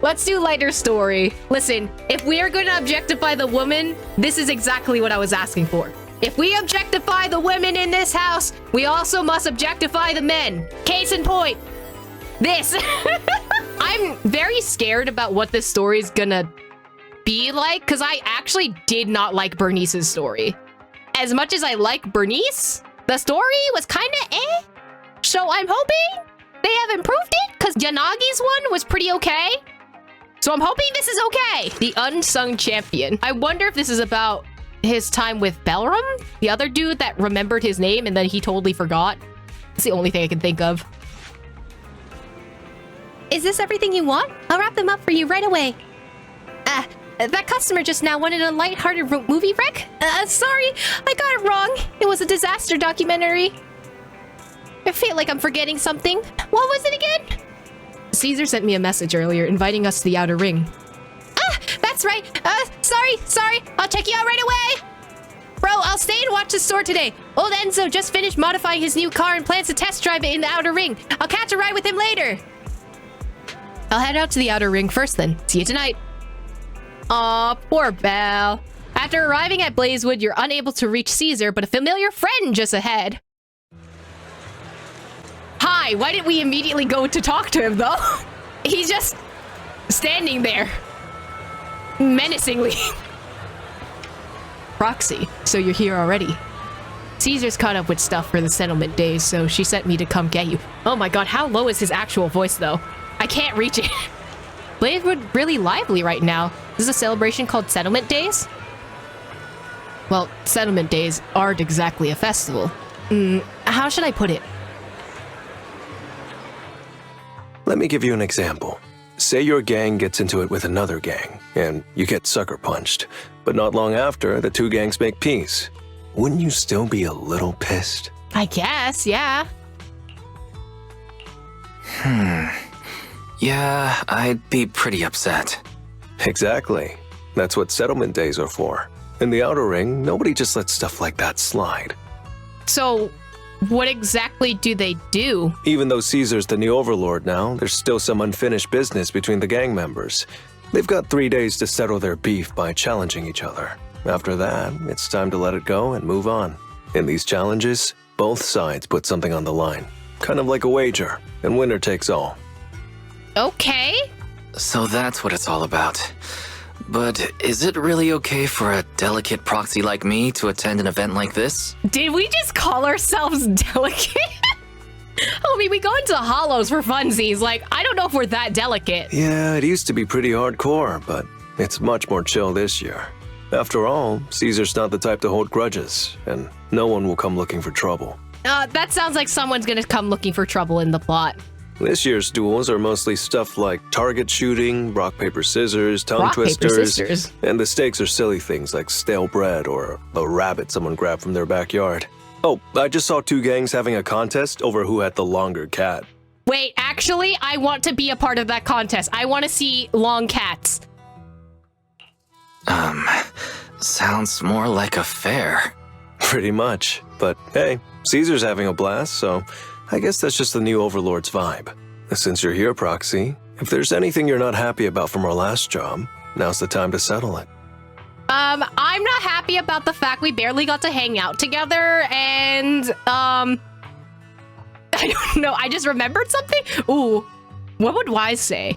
Let's do lighter story. Listen, if we are going to objectify the woman, this is exactly what I was asking for. If we objectify the women in this house, we also must objectify the men. Case in point, this. I'm very scared about what this story is gonna be like, because I actually did not like Bernice's story. As much as I like Bernice, the story was kind of eh. So I'm hoping they have improved it, because Yanagi's one was pretty okay. So I'm hoping this is okay. The Unsung Champion. I wonder if this is about his time with Belram, the other dude that remembered his name and then he totally forgot. It's the only thing I can think of. Is this everything you want? I'll wrap them up for you right away. That customer just now wanted a lighthearted movie rec? Sorry, I got it wrong. It was a disaster documentary. I feel like I'm forgetting something. What was it again? Caesar sent me a message earlier inviting us to the outer ring. That's right. Sorry. I'll check you out right away. Bro, I'll stay and watch the store today. Old Enzo just finished modifying his new car and plans to test drive it in the outer ring. I'll catch a ride with him later. I'll head out to the outer ring first then. See you tonight. Aw, poor Belle. After arriving at Blazewood, you're unable to reach Caesar, but a familiar friend just ahead. Hi, why didn't we immediately go to talk to him, though? He's just standing there. Menacingly. Roxy, so you're here already. Caesar's caught up with stuff for the settlement days, so she sent me to come get you. Oh my god, how low is his actual voice, though? I can't reach it. Blazewood really lively right now. This is a celebration called Settlement Days? Well, Settlement Days aren't exactly a festival. How should I put it? Let me give you an example. Say your gang gets into it with another gang, and you get sucker punched. But not long after, the two gangs make peace. Wouldn't you still be a little pissed? I guess, yeah. Yeah, I'd be pretty upset. Exactly. That's what settlement days are for. In the outer ring, nobody just lets stuff like that slide. So, what exactly do they do? Even though Caesar's the new overlord now, there's still some unfinished business between the gang members. They've got 3 days to settle their beef by challenging each other. After that, it's time to let it go and move on. In these challenges, both sides put something on the line. Kind of like a wager, and winner takes all. Okay. So that's what it's all about. But is it really okay for a delicate proxy like me to attend an event like this? Did we just call ourselves delicate? I mean, we go into hollows for funsies. Like, I don't know if we're that delicate. Yeah, it used to be pretty hardcore, but it's much more chill this year. After all, Caesar's not the type to hold grudges, and no one will come looking for trouble. That sounds like someone's gonna come looking for trouble in the plot. This year's duels are mostly stuff like target shooting, rock, paper, scissors, tongue twisters, and the stakes are silly things like stale bread or a rabbit someone grabbed from their backyard. Oh, I just saw 2 gangs having a contest over who had the longer cat. Wait, actually, I want to be a part of that contest. I want to see long cats. Sounds more like a fair. Pretty much, but hey, Caesar's having a blast, so I guess that's just the new Overlord's vibe. Since you're here, Proxy, if there's anything you're not happy about from our last job, now's the time to settle it. I'm not happy about the fact we barely got to hang out together, and, I don't know, I just remembered something? Ooh, what would Wise say?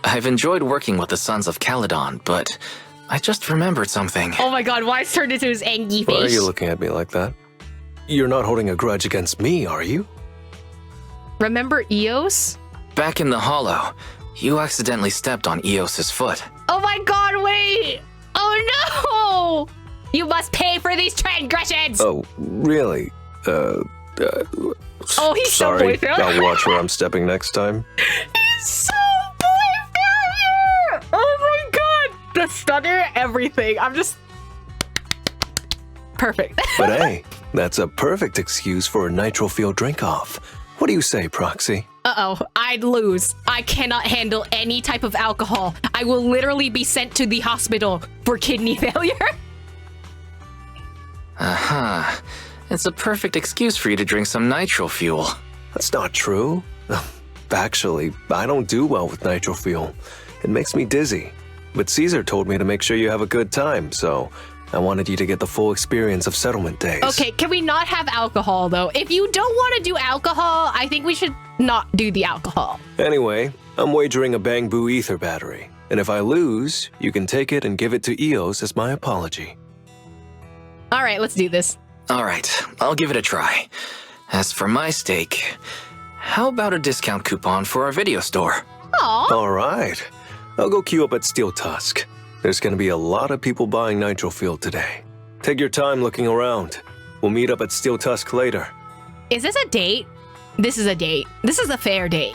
I've enjoyed working with the Sons of Caledon, but I just remembered something. Oh my god, Wise turned into his angry face. Why are you looking at me like that? You're not holding a grudge against me, are you? Remember Eos? Back in the hollow, you accidentally stepped on Eos's foot. Oh my god, wait! Oh no! You must pay for these transgressions! Oh, really? Oh, he's sorry. so boy I'll watch where I'm stepping next time. He's so boy failure! Oh my god! The stutter, everything. I'm just... Perfect. But hey, that's a perfect excuse for a nitro-fuel drink-off. What do you say, Proxy? Uh-oh, I'd lose. I cannot handle any type of alcohol. I will literally be sent to the hospital for kidney failure. Uh-huh. It's a perfect excuse for you to drink some nitro fuel. That's not true. Actually, I don't do well with nitro fuel. It makes me dizzy. But Caesar told me to make sure you have a good time, so I wanted you to get the full experience of settlement days. Okay, can we not have alcohol, though? If you don't want to do alcohol, I think we should not do the alcohol. Anyway, I'm wagering a Bamboo Ether battery. And if I lose, you can take it and give it to Eos as my apology. All right, let's do this. All right, I'll give it a try. As for my stake, how about a discount coupon for our video store? Aw. All right. I'll go queue up at Steel Tusk. There's going to be a lot of people buying Nitro Fuel today. Take your time looking around. We'll meet up at Steel Tusk later. Is this a date? This is a date. This is a fair date.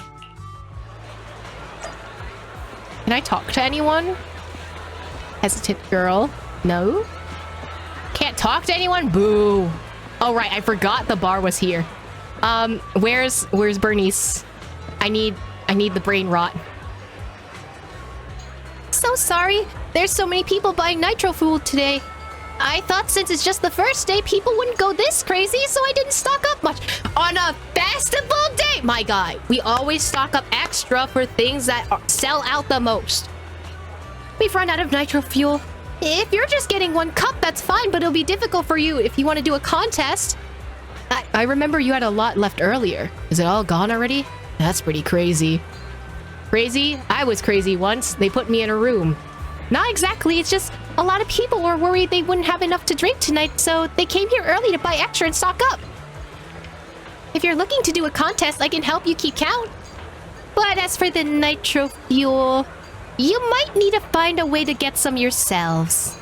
Can I talk to anyone? Hesitant girl. No? Can't talk to anyone? Boo. Oh, right. I forgot the bar was here. Where's Bernice? I need the brain rot. So sorry. There's so many people buying Nitro Fuel today. I thought since it's just the first day, people wouldn't go this crazy, so I didn't stock up much. On a festival day, my guy, we always stock up extra for things that sell out the most. We've run out of Nitro Fuel. If you're just getting one cup, that's fine, but it'll be difficult for you if you want to do a contest. I remember you had a lot left earlier. Is it all gone already? That's pretty crazy. Crazy? I was crazy once. They put me in a room. Not exactly, it's just a lot of people were worried they wouldn't have enough to drink tonight, so they came here early to buy extra and stock up. If you're looking to do a contest, I can help you keep count. But as for the Nitro Fuel, you might need to find a way to get some yourselves.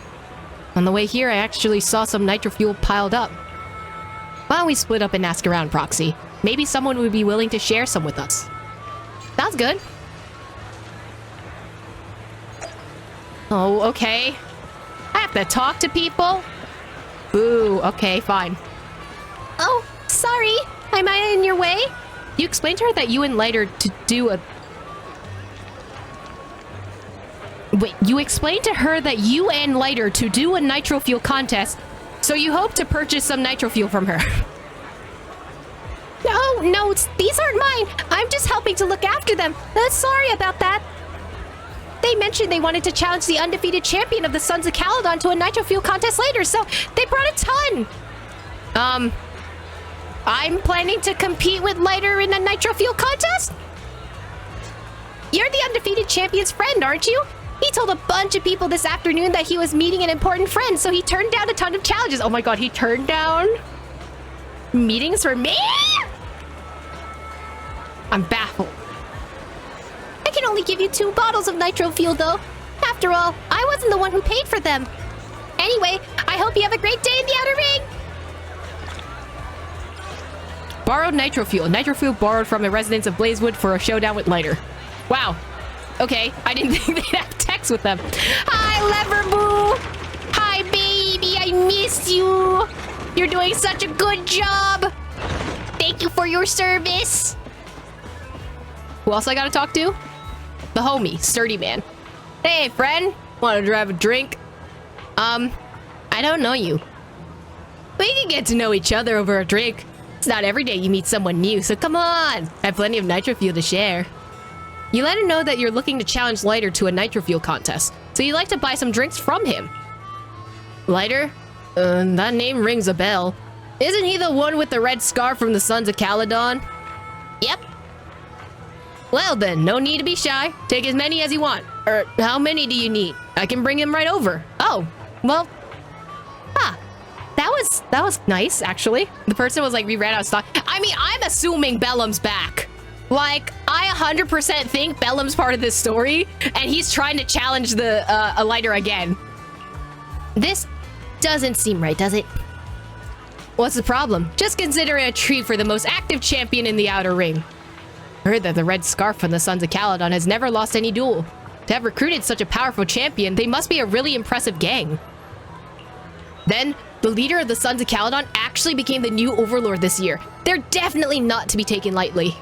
On the way here, I actually saw some Nitro Fuel piled up. Why don't we split up and ask around, Proxy? Maybe someone would be willing to share some with us. Sounds good. Oh, okay. I have to talk to people? Boo, okay, fine. Oh, sorry. Am I in your way? You explained to her that you and Lighter to do a... Wait, you explained to her that you and Lighter to do a Nitro Fuel contest, so you hope to purchase some Nitro Fuel from her. No, these aren't mine. I'm just helping to look after them. Sorry about that. They mentioned they wanted to challenge the undefeated champion of the Sons of Caledon to a Nitro Fuel contest later, so they brought a ton. I'm planning to compete with Lighter in a Nitro Fuel contest? You're the undefeated champion's friend, aren't you? He told a bunch of people this afternoon that he was meeting an important friend, so he turned down a ton of challenges. Oh my god, he turned down meetings for me? I'm baffled. I can only give you 2 bottles of Nitro Fuel, though. After all, I wasn't the one who paid for them. Anyway, I hope you have a great day in the Outer Ring! Borrowed Nitro Fuel. Nitro Fuel borrowed from the residents of Blazewood for a showdown with Lighter. Wow. Okay, I didn't think they'd have text with them. Hi, Leverboo! Hi, baby, I miss you! You're doing such a good job! Thank you for your service! Who else I gotta talk to? The homie, Sturdy Man. Hey, friend. Wanna grab a drink? I don't know you. We can get to know each other over a drink. It's not every day you meet someone new, so come on. I have plenty of Nitro Fuel to share. You let him know that you're looking to challenge Lighter to a Nitro Fuel contest, so you'd like to buy some drinks from him. Lighter? That name rings a bell. Isn't he the one with the red scarf from the Sons of Caledon? Yep. Well then, no need to be shy. Take as many as you want. How many do you need? I can bring him right over. Oh, well... That was nice, actually. The person was like, we ran out of stock. I mean, I'm assuming Bellum's back. Like, I 100% think Bellum's part of this story, and he's trying to challenge the a Lighter again. This doesn't seem right, does it? What's the problem? Just consider it a treat for the most active champion in the Outer Ring. Heard that the red scarf from the Sons of Caledon has never lost any duel. To have recruited such a powerful champion, they must be a really impressive gang. Then, the leader of the Sons of Caledon actually became the new overlord this year. They're definitely not to be taken lightly.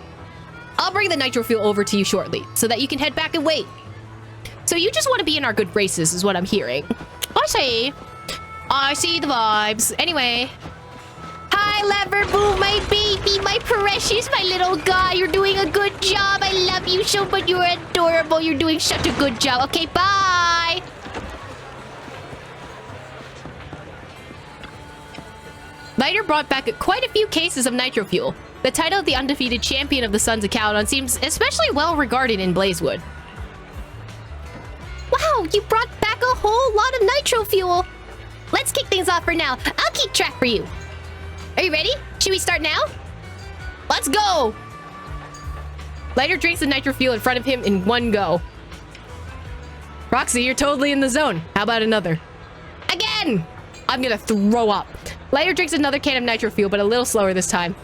I'll bring the Nitro Fuel over to you shortly, so that you can head back and wait. So you just want to be in our good graces, is what I'm hearing. I see the vibes. Anyway. Hi, Bye, Leverboo, my baby, my precious, my little guy. You're doing a good job. I love you so much. You're adorable. You're doing such a good job. Okay, bye. Lighter brought back quite a few cases of nitro fuel. The title of the undefeated champion of the Sons of Caledon seems especially well regarded in Blazewood. Wow, you brought back a whole lot of nitro fuel. Let's kick things off for now. I'll keep track for you. Are you ready? Should we start now? Let's go! Lighter drinks the nitro fuel in front of him in one go. Roxy, you're totally in the zone. How about another? Again! I'm gonna throw up. Lighter drinks another can of nitro fuel, but a little slower this time.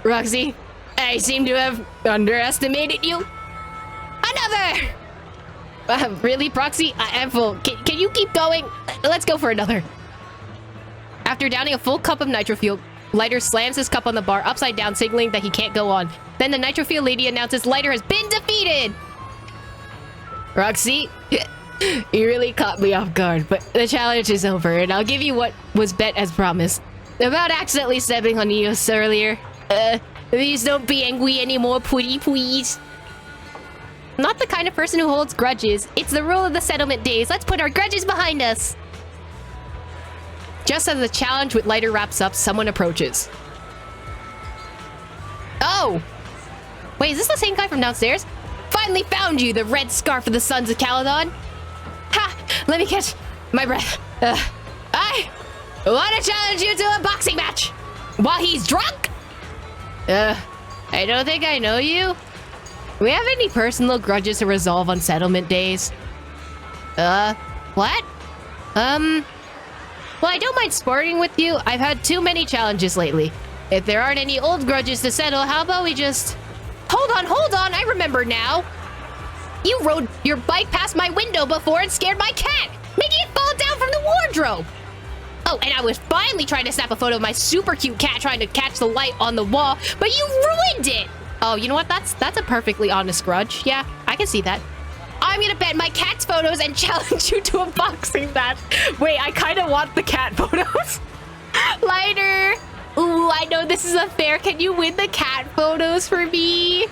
Roxy, I seem to have underestimated you. Another! Really, Proxy? I am full. Can you keep going? Let's go for another. After downing a full cup of nitro fuel, Lighter slams his cup on the bar upside down, signaling that he can't go on. Then the nitro fuel lady announces Lighter has been defeated! Roxy, you really caught me off guard, but the challenge is over, and I'll give you what was bet as promised. About accidentally stepping on Eos earlier. Please don't be angry anymore, please. Not the kind of person who holds grudges. It's the rule of the settlement days. Let's put our grudges behind us. Just as the challenge with Lighter wraps up, someone approaches. Oh! Wait, is this the same guy from downstairs? Finally found you, the red scarf of the Sons of Caledon. Ha! Let me catch my breath. I want to challenge you to a boxing match. While he's drunk? I don't think I know you. We have any personal grudges to resolve on settlement days? What? Well, I don't mind sparring with you. I've had too many challenges lately. If there aren't any old grudges to settle, how about we just... Hold on, I remember now. You rode your bike past my window before and scared my cat, making it fall down from the wardrobe. Oh, and I was finally trying to snap a photo of my super cute cat trying to catch the light on the wall, but you ruined it. Oh, you know what? That's a perfectly honest grudge. Yeah, I can see that. I'm gonna bet my cat's photos and challenge you to a boxing match. Wait, I kind of want the cat photos. Lighter. Ooh, I know this is unfair. Can you win the cat photos for me?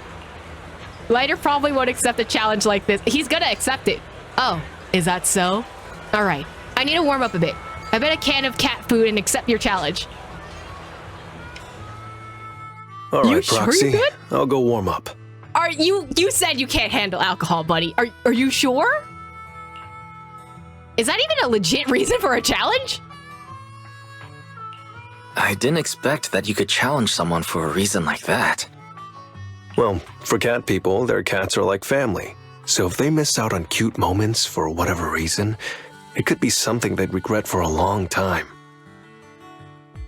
Lighter probably won't accept a challenge like this. He's gonna accept it. Oh, is that so? All right, I need to warm up a bit. I bet a can of cat food and accept your challenge. All right, you sure Proxy. you're good? I'll go warm up. Are you said you can't handle alcohol, buddy. Are you sure? Is that even a legit reason for a challenge? I didn't expect that you could challenge someone for a reason like that. Well, for cat people, their cats are like family. So if they miss out on cute moments for whatever reason, it could be something they'd regret for a long time.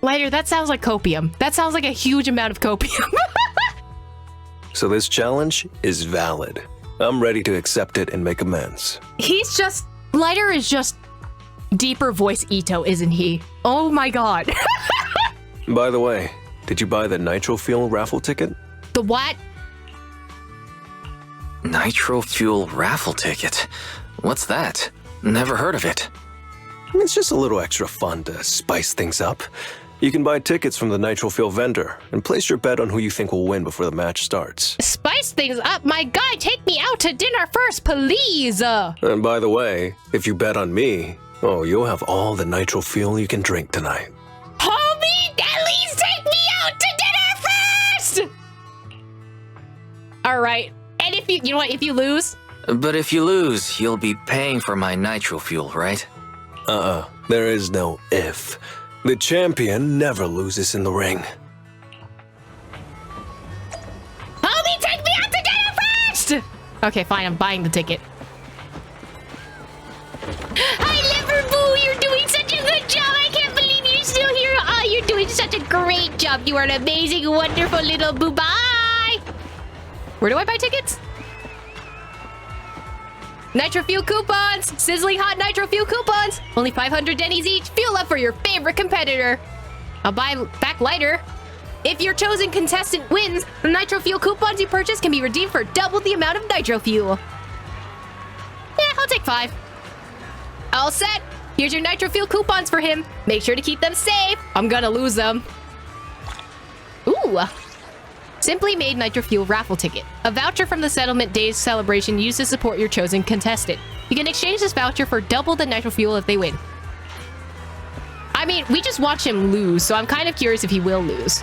Lighter, that sounds like copium. That sounds like a huge amount of copium. So this challenge is valid. I'm ready to accept it and make amends. Lighter is just deeper voice Ito, isn't he? Oh my god. By the way, did you buy the nitro fuel raffle ticket? The what? Nitro fuel raffle ticket? What's that? Never heard of it. It's just a little extra fun to spice things up. You can buy tickets from the nitro fuel vendor and place your bet on who you think will win before the match starts. Spice things up, my guy. Take me out to dinner first, please. And by the way, if you bet on me, oh, you'll have all the nitro fuel you can drink tonight. Homie, at least take me out to dinner first. All right. And if you know what? If you lose, But if you lose, you'll be paying for my nitro fuel, right? There is no if. The champion never loses in the ring. homie, take me out to dinner first. Okay, fine. I'm buying the ticket. Hi, Liverboo! You're doing such a good job! I can't believe you're still here! Oh, you're doing such a great job! You are an amazing, wonderful little boo! Bye! Where do I buy tickets? Nitro Fuel coupons! Sizzling hot Nitro Fuel coupons! Only 500 Denny's each. Fuel up for your favorite competitor. I'll buy back Lighter. If your chosen contestant wins, the Nitro Fuel coupons you purchase can be redeemed for double the amount of Nitro Fuel. Yeah, I'll take 5. All set. Here's your Nitro Fuel coupons for him. Make sure to keep them safe. I'm gonna lose them. Ooh. Simply Made Nitro Fuel raffle ticket. A voucher from the Settlement Days celebration used to support your chosen contestant. You can exchange this voucher for double the Nitro Fuel if they win. I mean, we just watched him lose, so I'm kind of curious if he will lose.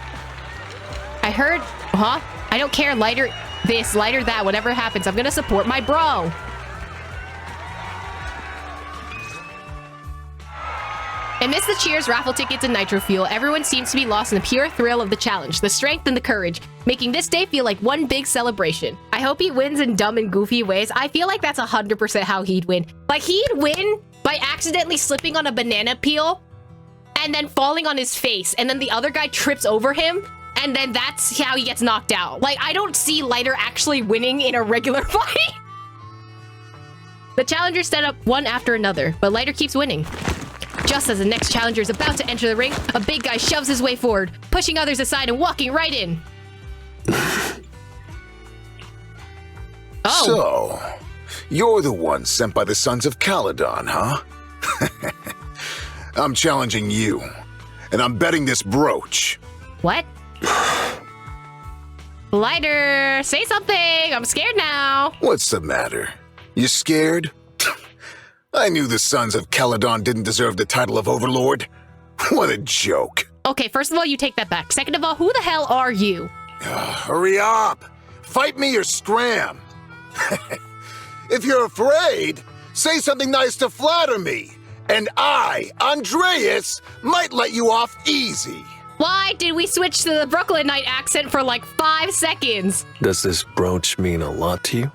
I heard... Huh? I don't care. Lighter this, lighter that. Whatever happens, I'm gonna support my bro. Amidst the cheers, raffle tickets, and Nitro Fuel, everyone seems to be lost in the pure thrill of the challenge, the strength and the courage, making this day feel like one big celebration. I hope he wins in dumb and goofy ways. I feel like that's 100% how he'd win. Like, he'd win by accidentally slipping on a banana peel and then falling on his face, and then the other guy trips over him, and then that's how he gets knocked out. Like, I don't see Lighter actually winning in a regular fight. The challengers set up one after another, but Lighter keeps winning. Just as the next challenger is about to enter the ring, a big guy shoves his way forward, pushing others aside and walking right in. Oh. So, you're the one sent by the Sons of Caledon, huh? I'm challenging you, and I'm betting this brooch. What? Lighter, say something. I'm scared now. What's the matter? You scared? I knew the Sons of Caledon didn't deserve the title of Overlord. What a joke. Okay, first of all, you take that back. Second of all, who the hell are you? Hurry up. Fight me or scram. If you're afraid, say something nice to flatter me. And I, Andreas, might let you off easy. Why did we switch to the Brooklynite accent for like 5 seconds? Does this brooch mean a lot to you?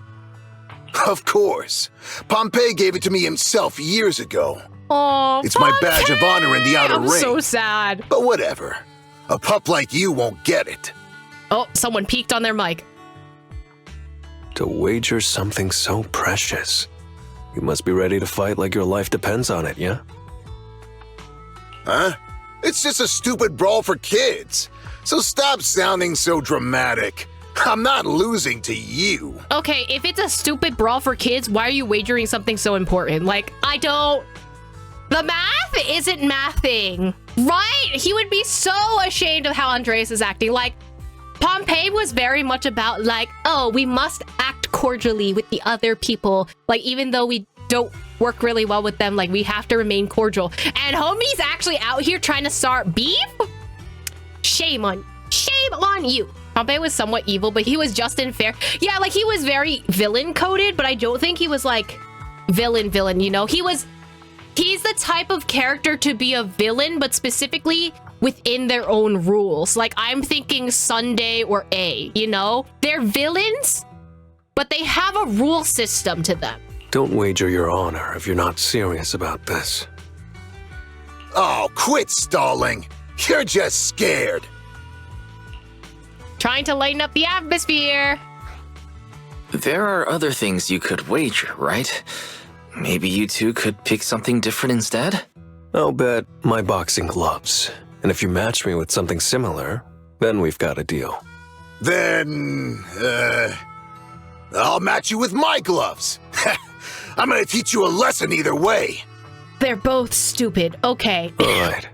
Of course. Pompey gave it to me himself years ago. Oh, it's my badge of honor in the outer ring. I'm so sad. But whatever. A pup like you won't get it. Oh, someone peeked on their mic. To wager something so precious. You must be ready to fight like your life depends on it, yeah? Huh? It's just a stupid brawl for kids. So stop sounding so dramatic. I'm not losing to you. Okay, if it's a stupid brawl for kids, why are you wagering something so important? Like, I don't... The math isn't mathing, right? He would be so ashamed of how Andreas is acting. Like, Pompey was very much about, like, oh, we must act cordially with the other people. Like, even though we don't work really well with them, like, we have to remain cordial. And homie's actually out here trying to start beef? Shame on you. Pompey was somewhat evil, but he was just and fair. Yeah, like, he was very villain-coded, but I don't think he was, like, villain, you know? He's the type of character to be a villain, but specifically within their own rules. Like, I'm thinking Sunday or A, you know? They're villains, but they have a rule system to them. Don't wager your honor if you're not serious about this. Oh, quit stalling. You're just scared. Trying to lighten up the atmosphere. There are other things you could wager, right? Maybe you two could pick something different instead? I'll bet my boxing gloves. And if you match me with something similar, then we've got a deal. Then, I'll match you with my gloves. I'm gonna teach you a lesson either way. They're both stupid. Okay. All right.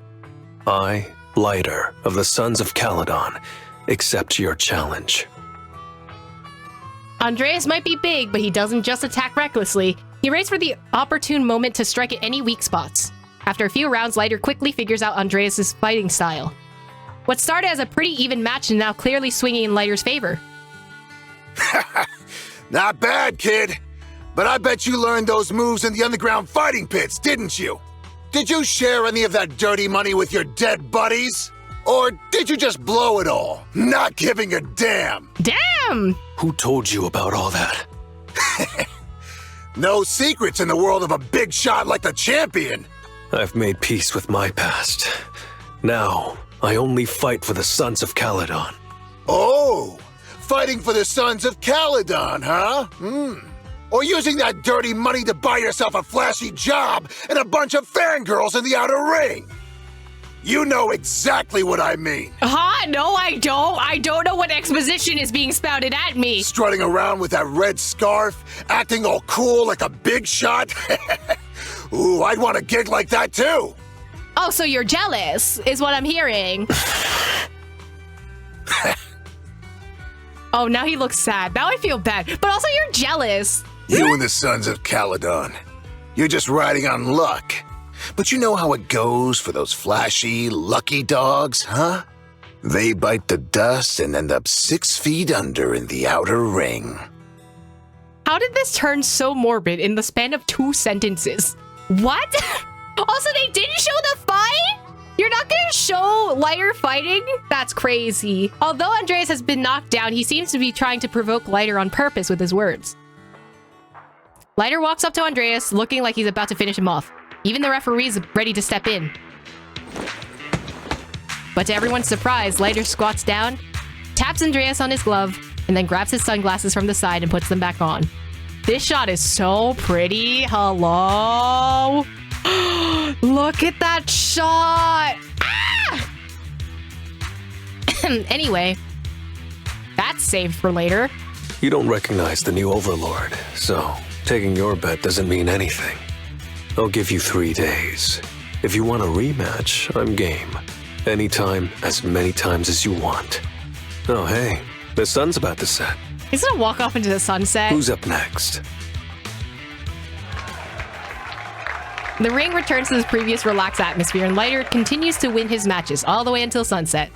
I, Lighter, of the Sons of Caledon, accept your challenge. Andreas might be big, but he doesn't just attack recklessly. He waits for the opportune moment to strike at any weak spots. After a few rounds, Lighter quickly figures out Andreas' fighting style. What started as a pretty even match is now clearly swinging in Lighter's favor. Not bad, kid. But I bet you learned those moves in the underground fighting pits, didn't you? Did you share any of that dirty money with your dead buddies? Or did you just blow it all, not giving a damn? Damn! Who told you about all that? No secrets in the world of a big shot like the champion. I've made peace with my past. Now, I only fight for the Sons of Caledon. Oh, fighting for the Sons of Caledon, huh? Or using that dirty money to buy yourself a flashy job and a bunch of fangirls in the outer ring. You know exactly what I mean. Huh? No, I don't. I don't know what exposition is being spouted at me. Strutting around with that red scarf, acting all cool like a big shot. Ooh, I'd want a gig like that too. Oh, so you're jealous, is what I'm hearing. Oh, now he looks sad. Now I feel bad. But also you're jealous. You and the Sons of Caledon. You're just riding on luck. But you know how it goes for those flashy, lucky dogs, huh? They bite the dust and end up 6 feet under in the outer ring. How did this turn so morbid in the span of 2 sentences? What? Also, they didn't show the fight? You're not gonna show Lighter fighting? That's crazy. Although Andreas has been knocked down, he seems to be trying to provoke Lighter on purpose with his words. Lighter walks up to Andreas, looking like he's about to finish him off. Even the referee's ready to step in. But to everyone's surprise, Lighter squats down, taps Andreas on his glove, and then grabs his sunglasses from the side and puts them back on. This shot is so pretty. Hello? Look at that shot! Ah! Anyway, that's saved for later. You don't recognize the new overlord, so taking your bet doesn't mean anything. I'll give you 3 days. If you want a rematch, I'm game. Anytime, as many times as you want. Oh, hey, the sun's about to set. He's gonna walk off into the sunset. Who's up next? The ring returns to its previous relaxed atmosphere, and Lighter continues to win his matches all the way until sunset.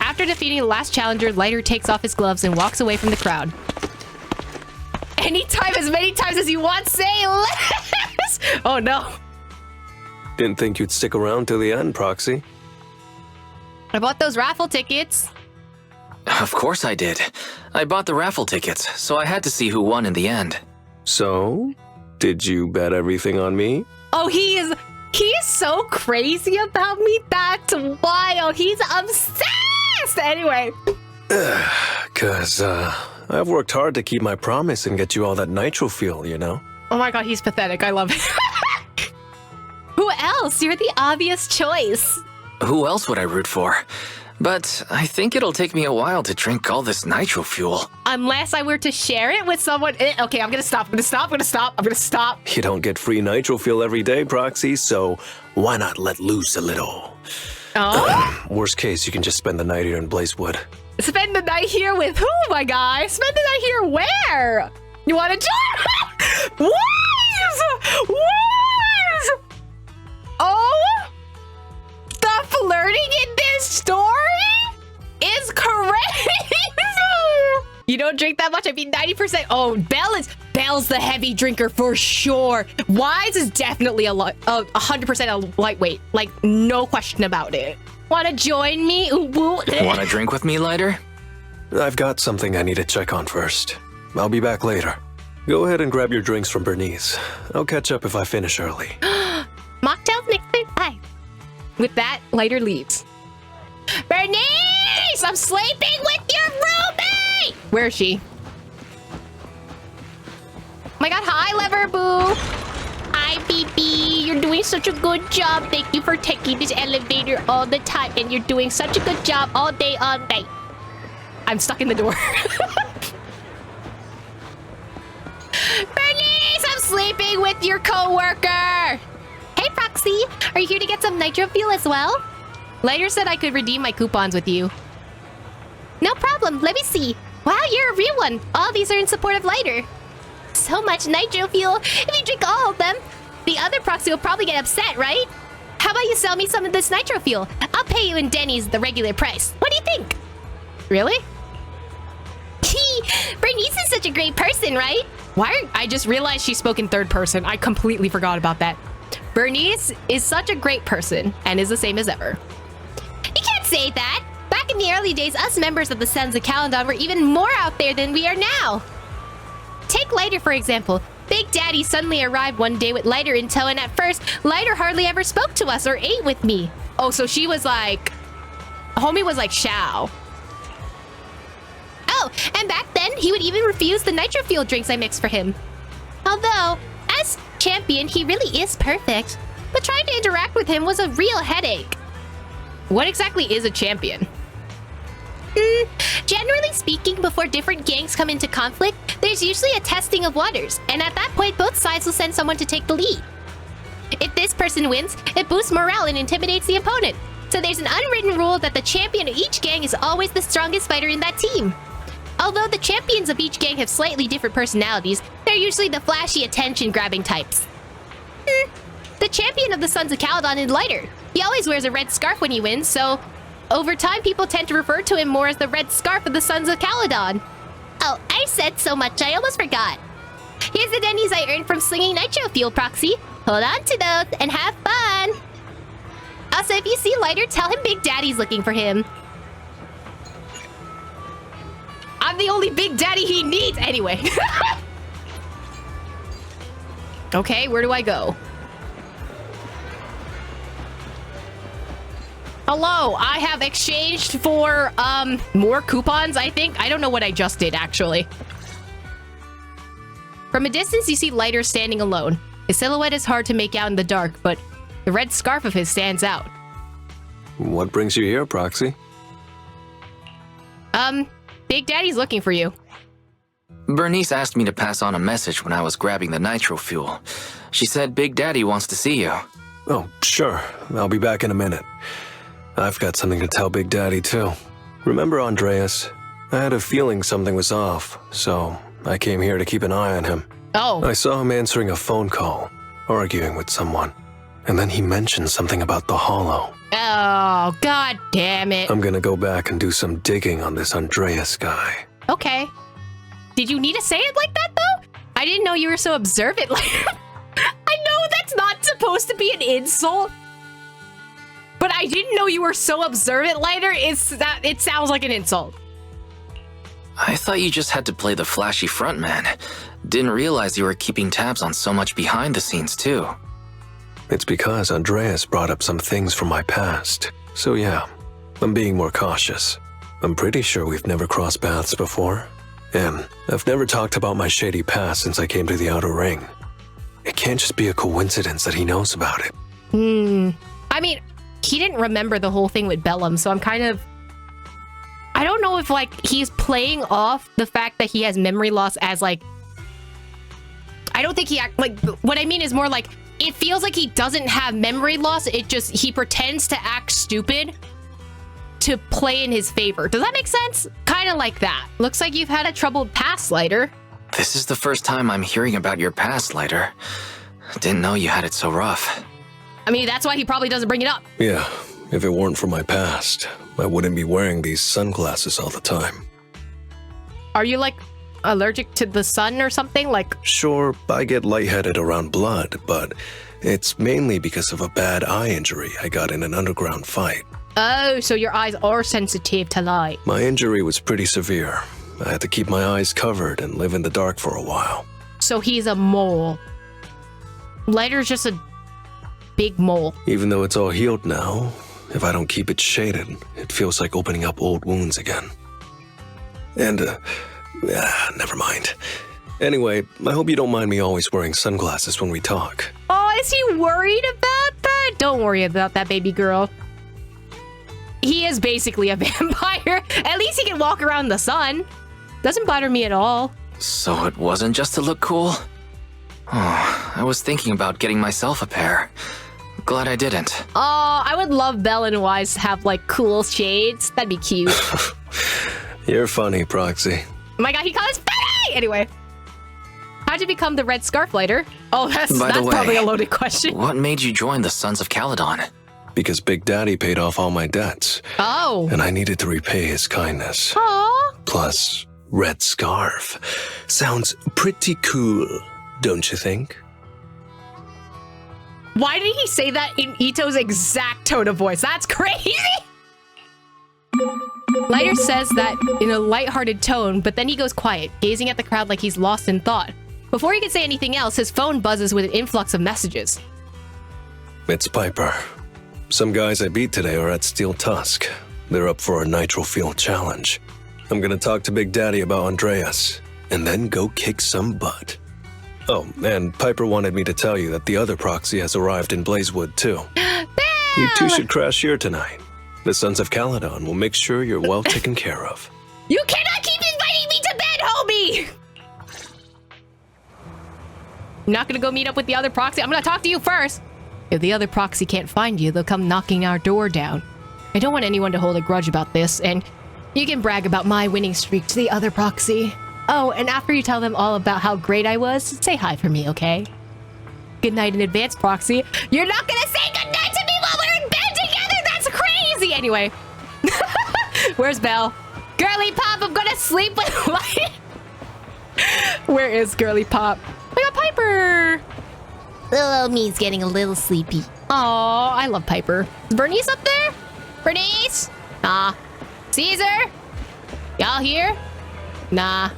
After defeating the last challenger, Lighter takes off his gloves and walks away from the crowd. Anytime, as many times as you want, say less! Oh no. Didn't think you'd stick around till the end, Proxy. I bought those raffle tickets. Of course I did. I bought the raffle tickets, so I had to see who won in the end. So, did you bet everything on me? Oh, he is so crazy about me. That's wild. He's obsessed. Anyway. Cause, I've worked hard to keep my promise and get you all that nitro fuel, you know? Oh my god, he's pathetic. I love it. Who else? You're the obvious choice. Who else would I root for? But I think it'll take me a while to drink all this nitro fuel. Unless I were to share it with someone. Okay, I'm gonna stop. I'm gonna stop. You don't get free nitro fuel every day, Proxy, so why not let loose a little? Oh? Worst case, you can just spend the night here in Blazewood. Spend the night here with who, my guy? Spend the night here where? You wanna join? Wives! Oh? The flirting in this story is crazy! You don't drink that much? I mean, 90%. Oh, Belle's the heavy drinker for sure. Wise is definitely 100% a lightweight. Like, no question about it. Wanna join me? Ooh, woo. Wanna drink with me, Lighter? I've got something I need to check on first. I'll be back later. Go ahead and grab your drinks from Bernice. I'll catch up if I finish early. Mocktails next time. With that, Lighter leaves. Bernice! I'm sleeping with your roommate! Where is she? Oh my god, hi, Lever Boo! Hi, BB. You're doing such a good job. Thank you for taking this elevator all the time. And you're doing such a good job all day, all night. I'm stuck in the door. Bernice, I'm sleeping with your coworker. Hey, Proxy. Are you here to get some nitro fuel as well? Lighter said I could redeem my coupons with you. No problem. Let me see. Wow, you're a real one. All these are in support of Lighter. So much nitro fuel. If you drink all of them, the other Proxy will probably get upset, right? How about you sell me some of this nitro fuel? I'll pay you in Denny's the regular price. What do you think? Really? Bernice is such a great person, right? I just realized she spoke in third person. I completely forgot about that. Bernice is such a great person and is the same as ever. You can't say that. Back in the early days, us members of the Sons of Caledon were even more out there than we are now. Take Lighter, for example. Big Daddy suddenly arrived one day with Lighter in tow, and at first, Lighter hardly ever spoke to us or ate with me. Oh, so she was like... Homie was like Shao. Oh, and back then, he would even refuse the nitro fuel drinks I mixed for him. Although, as champion, he really is perfect. But trying to interact with him was a real headache. What exactly is a champion? Generally speaking, before different gangs come into conflict, there's usually a testing of waters, and at that point, both sides will send someone to take the lead. If this person wins, it boosts morale and intimidates the opponent. So there's an unwritten rule that the champion of each gang is always the strongest fighter in that team. Although the champions of each gang have slightly different personalities, they're usually the flashy, attention-grabbing types. The champion of the Sons of Caledon is Lighter. He always wears a red scarf when he wins, so over time people tend to refer to him more as the red scarf of the Sons of Caledon. Oh, I said so much I almost forgot. Here's the Denny's I earned from slinging nitro fuel proxy. Hold on to those and have fun! Also, if you see Lighter, tell him Big Daddy's looking for him. I'm the only Big Daddy he needs! Anyway. Okay, where do I go? Hello, I have exchanged for, more coupons, I think. I don't know what I just did, actually. From a distance, you see Lighter standing alone. His silhouette is hard to make out in the dark, but the red scarf of his stands out. What brings you here, Proxy? Big Daddy's looking for you. Bernice asked me to pass on a message when I was grabbing the nitro fuel. She said Big Daddy wants to see you. Oh, sure. I'll be back in a minute. I've got something to tell Big Daddy, too. Remember Andreas? I had a feeling something was off, so I came here to keep an eye on him. Oh. I saw him answering a phone call, arguing with someone, and then he mentioned something about the HOYO. Oh, god damn it. I'm gonna go back and do some digging on this Andreas guy. Okay. Did you need to say it like that, though? I didn't know you were so observant. Like, I know that's not supposed to be an insult, but I didn't know you were so observant, Lighter. It sounds like an insult. I thought you just had to play the flashy frontman. Didn't realize you were keeping tabs on so much behind the scenes, too. It's because Andreas brought up some things from my past. So yeah, I'm being more cautious. I'm pretty sure we've never crossed paths before. And I've never talked about my shady past since I came to the Outer Ring. It can't just be a coincidence that he knows about it. I mean, he didn't remember the whole thing with Bellum, so I'm kind of... I don't know if, like, he's playing off the fact that he has memory loss as, like... I don't think he like, what I mean is more like, it feels like he doesn't have memory loss, he pretends to act stupid to play in his favor. Does that make sense? Kind of like that. Looks like you've had a troubled past, Lighter. This is the first time I'm hearing about your past, Lighter. Didn't know you had it so rough. I mean, that's why he probably doesn't bring it up. Yeah, if it weren't for my past, I wouldn't be wearing these sunglasses all the time. Are you, like, allergic to the sun or something? Like, Sure, I get lightheaded around blood, but it's mainly because of a bad eye injury I got in an underground fight. oh, so your eyes are sensitive to light. My injury was pretty severe. I had to keep my eyes covered and live in the dark for a while. So he's a mole. Lighter's just a big mole. Even though it's all healed now, if I don't keep it shaded, it feels like opening up old wounds again. And, never mind. Anyway, I hope you don't mind me always wearing sunglasses when we talk. Oh, is he worried about that? Don't worry about that, baby girl. He is basically a vampire. At least he can walk around in the sun. Doesn't bother me at all. So it wasn't just to look cool? Oh, I was thinking about getting myself a pair. Glad I didn't. Oh, I would love Belle and Wise to have, like, cool shades. That'd be cute. You're funny, Proxy. Oh my god, he called us Betty! Anyway. How'd you become the Red Scarf Lighter? Oh, that's probably a loaded question. What made you join the Sons of Caledon? Because Big Daddy paid off all my debts. Oh. And I needed to repay his kindness. Aw. Plus, Red Scarf. Sounds pretty cool, don't you think? Why did he say that in Ito's exact tone of voice? That's crazy! Lighter says that in a lighthearted tone, but then he goes quiet, gazing at the crowd like he's lost in thought. Before he can say anything else, his phone buzzes with an influx of messages. It's Piper. Some guys I beat today are at Steel Tusk. They're up for a nitro fuel challenge. I'm gonna talk to Big Daddy about Andreas, and then go kick some butt. Oh, and Piper wanted me to tell you that the other proxy has arrived in Blazewood, too. You two should crash here tonight. The Sons of Caledon will make sure you're well taken care of. You cannot keep inviting me to bed, homie! I'm not gonna go meet up with the other proxy. I'm gonna talk to you first. If the other proxy can't find you, they'll come knocking our door down. I don't want anyone to hold a grudge about this, and you can brag about my winning streak to the other proxy. Oh, and after you tell them all about how great I was, say hi for me, okay? Good night in advance, proxy. You're not gonna say good night to me while we're in bed together? That's crazy! Anyway. Where's Belle? Girly Pop, I'm gonna sleep with Light. Where is Girly Pop? We got Piper! Little old me's getting a little sleepy. Aw, I love Piper. Is Bernice up there? Bernice? Nah. Caesar? Y'all here? Nah.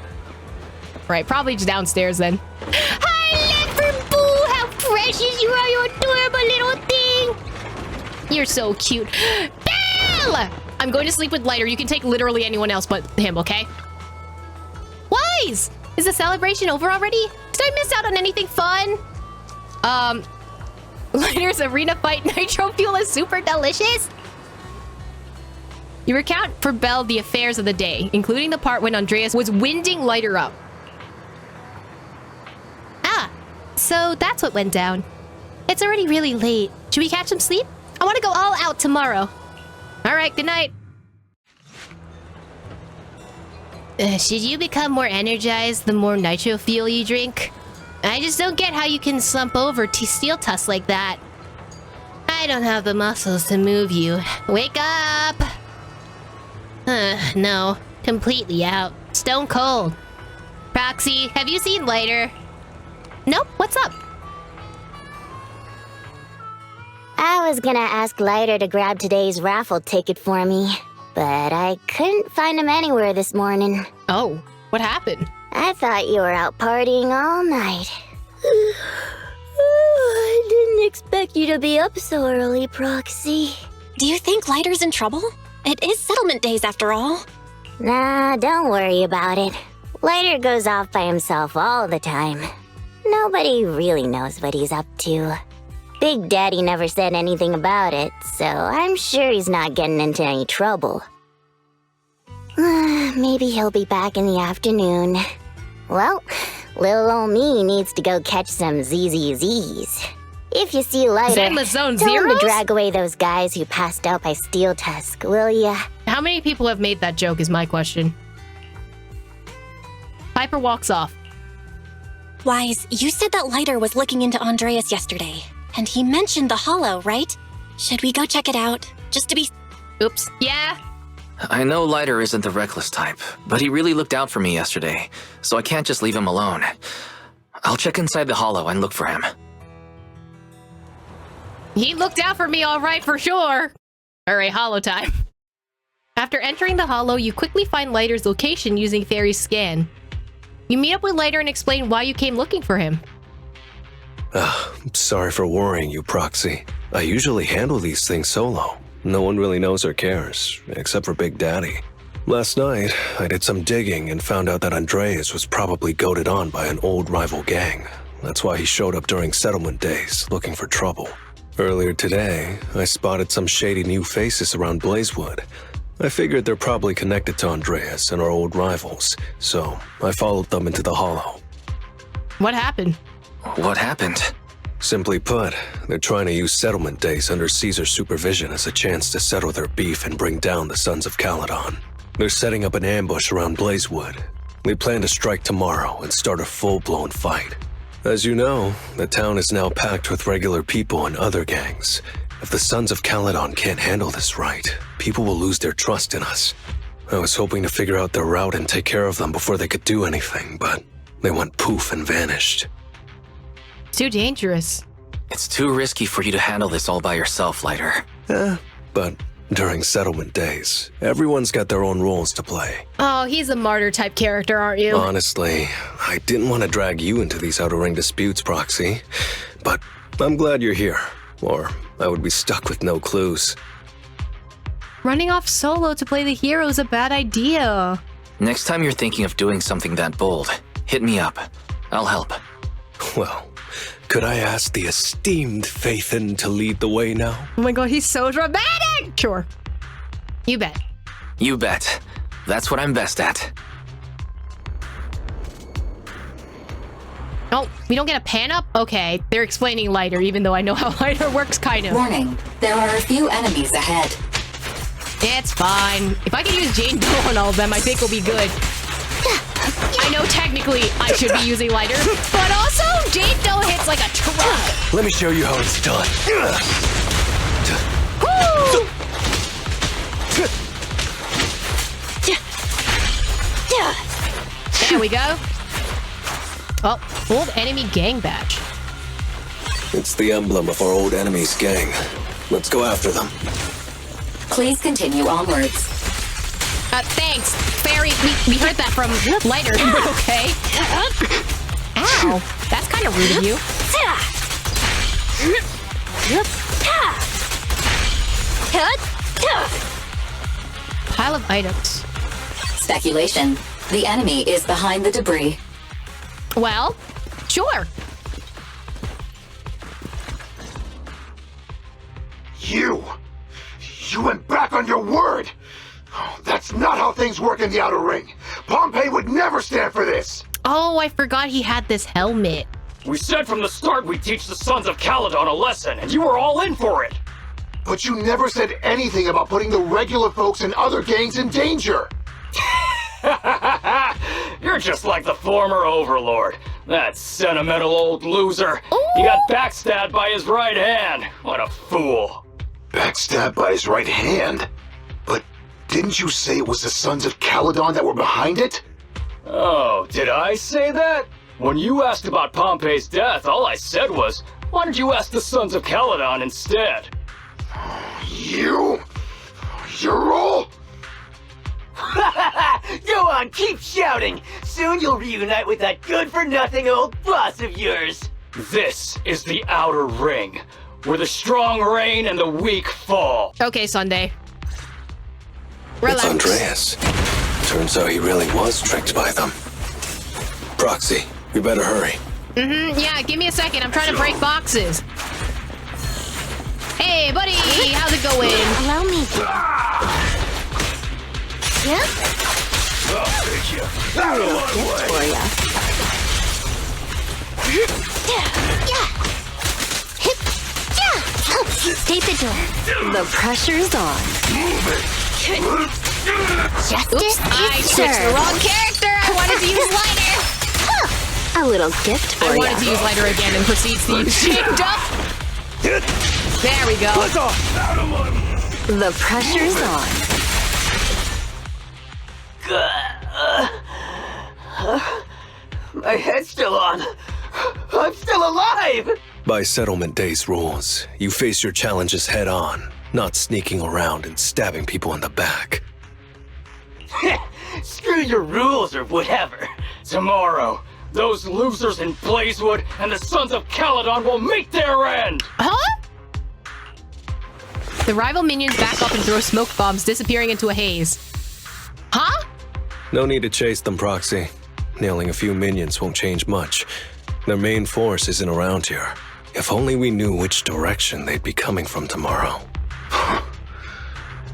Right, probably just downstairs then. Hi, Leopard Boo! How precious you are, you adorable little thing! You're so cute. Belle! I'm going to sleep with Lighter. You can take literally anyone else but him, okay? Wise! Is the celebration over already? Did I miss out on anything fun? Lighter's arena fight nitro fuel is super delicious. You recount for Belle the affairs of the day, including the part when Andreas was winding Lighter up. Ah, so that's what went down. It's already really late. Should we catch some sleep? I want to go all out tomorrow. All right, good night. Should you become more energized the more nitro fuel you drink? I just don't get how you can slump over to steel tusk like that. I don't have the muscles to move you. Wake up! No. Completely out. Stone cold. Proxy, have you seen Lighter? Nope, what's up? I was gonna ask Lighter to grab today's raffle ticket for me, but I couldn't find him anywhere this morning. Oh, what happened? I thought you were out partying all night. I didn't expect you to be up so early, Proxy. Do you think Lighter's in trouble? It is settlement days after all. Nah, don't worry about it. Lighter goes off by himself all the time. Nobody really knows what he's up to. Big Daddy never said anything about it, so I'm sure he's not getting into any trouble. Maybe he'll be back in the afternoon. Well, little ol' me needs to go catch some ZZZs. If you see Lighter, Zenless Zone tell him Zeros? to drag away those guys who passed out by Steel Tusk, will ya? How many people have made that joke is my question. Piper walks off. Wise, you said that Lighter was looking into Andreas yesterday, and he mentioned the HOYO, right? Should we go check it out? Just to be... Oops. Yeah? I know Lighter isn't the reckless type, but he really looked out for me yesterday, so I can't just leave him alone. I'll check inside the HOYO and look for him. He looked out for me all right for sure. All right, HOYO time. After entering the HOYO, you quickly find Lighter's location using Fairy's scan. You meet up with Lighter and explain why you came looking for him. Sorry for worrying you, Proxy. I usually handle these things solo. No one really knows or cares, except for Big Daddy. Last night, I did some digging and found out that Andreas was probably goaded on by an old rival gang. That's why he showed up during settlement days, looking for trouble. Earlier today, I spotted some shady new faces around Blazewood. I figured they're probably connected to Andreas and our old rivals, so I followed them into the HOYO. What happened? What happened? Simply put, they're trying to use settlement days under Caesar's supervision as a chance to settle their beef and bring down the Sons of Caledon. They're setting up an ambush around Blazewood. They plan to strike tomorrow and start a full-blown fight. As you know, the town is now packed with regular people and other gangs. If the Sons of Caledon can't handle this right, people will lose their trust in us. I was hoping to figure out their route and take care of them before they could do anything, but they went poof and vanished. Too dangerous. It's too risky for you to handle this all by yourself, Lighter. But during settlement days, everyone's got their own roles to play. Oh, he's a martyr type character, aren't you? Honestly, I didn't want to drag you into these outer ring disputes, Proxy. But I'm glad you're here, or I would be stuck with no clues. Running off solo to play the hero is a bad idea. Next time you're thinking of doing something that bold, hit me up. I'll help. Well, could I ask the esteemed Phaethon to lead the way now? Oh my god, he's so dramatic! Sure. You bet. You bet. That's what I'm best at. Oh, we don't get a pan up? Okay, they're explaining lighter, even though I know how lighter works, kind of. Warning, there are a few enemies ahead. It's fine. If I can use Jane Doe on all of them, I think we'll be good. I know technically I should be using lighter, but also Jane Doe hits like a truck. Let me show you how it's done. Woo! There we go. Oh, old enemy gang badge. It's the emblem of our old enemy's gang. Let's go after them. Please continue onwards. Thanks. Fairy, we heard that from Lighter. Okay. Ow. That's kind of rude of you. Pile of items. Speculation. The enemy is behind the debris. Well, sure. You went back on your word! Oh, that's not how things work in the Outer Ring. Pompey would never stand for this! Oh, I forgot he had this helmet. We said from the start we'd teach the Sons of Caledon a lesson, and you were all in for it! But you never said anything about putting the regular folks and other gangs in danger! You're just like the former Overlord. That sentimental old loser. He got backstabbed by his right hand. What a fool. Backstabbed by his right hand? But didn't you say it was the Sons of Caledon that were behind it? Oh, did I say that? When you asked about Pompey's death, all I said was, why don't you ask the Sons of Caledon instead? You're all... Go on, keep shouting! Soon you'll reunite with that good-for-nothing old boss of yours! This is the Outer Ring, where the strong reign and the weak fall. Okay, Sunday. It's Relax. Andreas. Turns out he really was tricked by them. Proxy, we better hurry. Yeah, give me a second. I'm trying to break boxes. Hey, buddy, how's it going? Allow me. Yep. Out of my way! For ya. Tape the door. The pressure's on. Justice Oops, I is switched the served. wrong character. I wanted to use lighter. A little gift for I ya. wanted to use lighter again and proceeds to use Jane Doe. There we go. The pressure's on. My head's still on. I'm still alive! By Settlement Day's rules, you face your challenges head on, not sneaking around and stabbing people in the back. Screw your rules or whatever. Tomorrow, those losers in Blazewood and the Sons of Caledon will meet their end! Huh? The rival minions back up and throw smoke bombs, disappearing into a haze. Huh? No need to chase them, Proxy. Nailing a few minions won't change much. Their main force isn't around here. If only we knew which direction they'd be coming from tomorrow.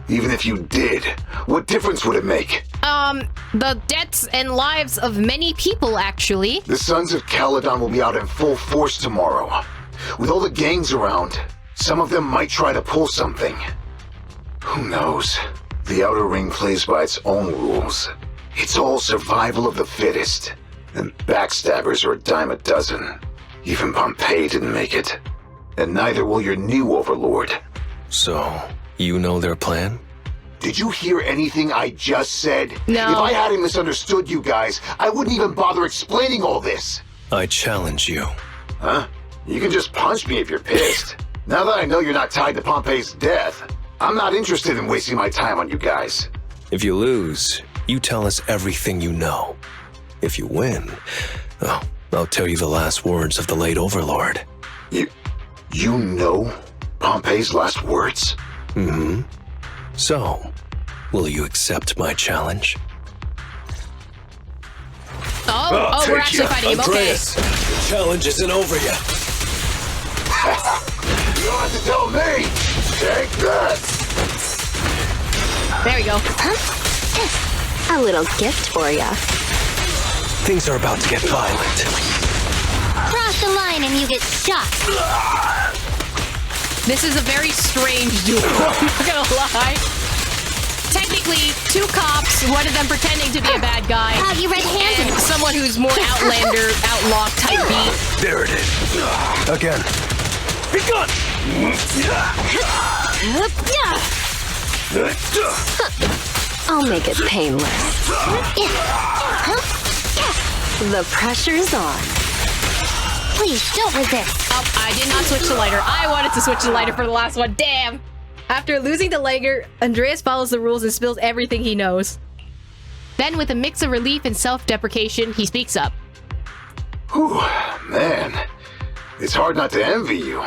Even if you did, what difference would it make? The deaths and lives of many people, actually. The Sons of Caledon will be out in full force tomorrow. With all the gangs around, some of them might try to pull something. Who knows? The Outer Ring plays by its own rules. It's all survival of the fittest. And backstabbers are a dime a dozen. Even Pompey didn't make it. And neither will your new overlord. So, you know their plan? Did you hear anything I just said? No. If I hadn't misunderstood you guys, I wouldn't even bother explaining all this. I challenge you. Huh? You can just punch me if you're pissed. Now that I know you're not tied to Pompey's death, I'm not interested in wasting my time on you guys. If you lose, you tell us everything you know. If you win, oh, I'll tell you the last words of the late Overlord. You know Pompey's last words? Mm-hmm. So, will you accept my challenge? Oh, we're actually fighting him. Okay. Andreas, the challenge isn't over yet. You don't have to tell me! Take that! There we go. A little gift for ya. Things are about to get violent. Cross the line and you get shot. This is a very strange duel, I'm not gonna lie. Technically, two cops, one of them pretending to be a bad guy. How you red-handed? And someone who's more Outlander, Outlaw type beat. There it is. Again. Be gone! I'll make it painless. The pressure's on. Please, don't resist. Oh, I did not switch the lighter. I wanted to switch the lighter for the last one. Damn! After losing the lighter, Andreas follows the rules and spills everything he knows. Then, with a mix of relief and self-deprecation, he speaks up. Whew, man. It's hard not to envy you.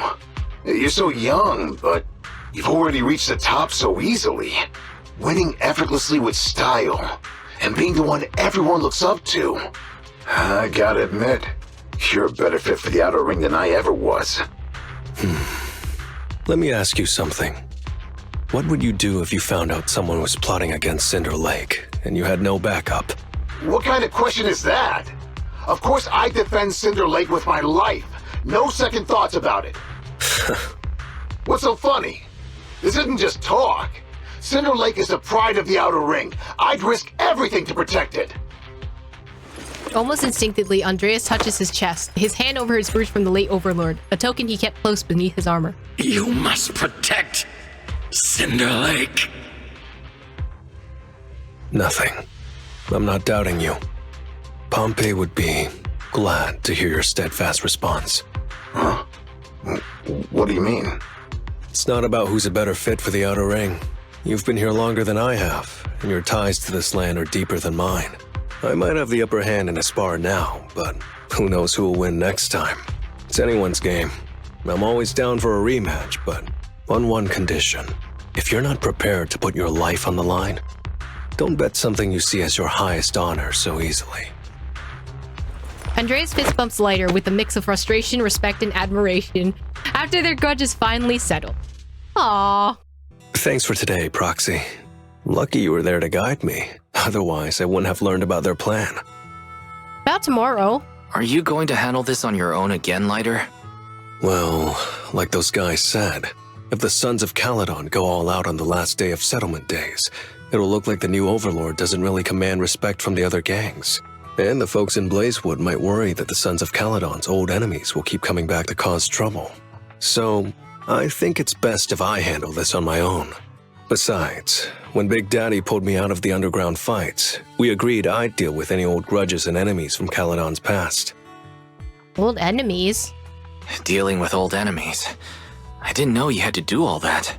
You're so young, but you've already reached the top so easily. Winning effortlessly with style, and being the one everyone looks up to. I gotta admit, you're a better fit for the outer ring than I ever was. Let me ask you something. What would you do if you found out someone was plotting against Cinder Lake, and you had no backup? What kind of question is that? Of course I defend Cinder Lake with my life. No second thoughts about it. What's so funny? This isn't just talk. Cinder Lake is the pride of the outer ring. I'd risk everything to protect it. Almost instinctively, Andreas touches his chest, his hand over his bruise from the late Overlord, a token he kept close beneath his armor. You must protect Cinder Lake. Nothing. I'm not doubting you. Pompey would be glad to hear your steadfast response. Huh? What do you mean? It's not about who's a better fit for the outer ring. You've been here longer than I have, and your ties to this land are deeper than mine. I might have the upper hand in a spar now, but who knows who will win next time. It's anyone's game. I'm always down for a rematch, but on one condition. If you're not prepared to put your life on the line, don't bet something you see as your highest honor so easily. Andreas fist bumps lighter with a mix of frustration, respect, and admiration after their grudge is finally settled. Aww. Thanks for today, Proxy. Lucky you were there to guide me. Otherwise, I wouldn't have learned about their plan. About tomorrow. Are you going to handle this on your own again, Lighter? Well, like those guys said, if the Sons of Caledon go all out on the last day of settlement days, it'll look like the new Overlord doesn't really command respect from the other gangs. And the folks in Blazewood might worry that the Sons of Caledon's old enemies will keep coming back to cause trouble. So, I think it's best if I handle this on my own. Besides, when Big Daddy pulled me out of the underground fights, we agreed I'd deal with any old grudges and enemies from Caledon's past. Old enemies? Dealing with old enemies. I didn't know you had to do all that.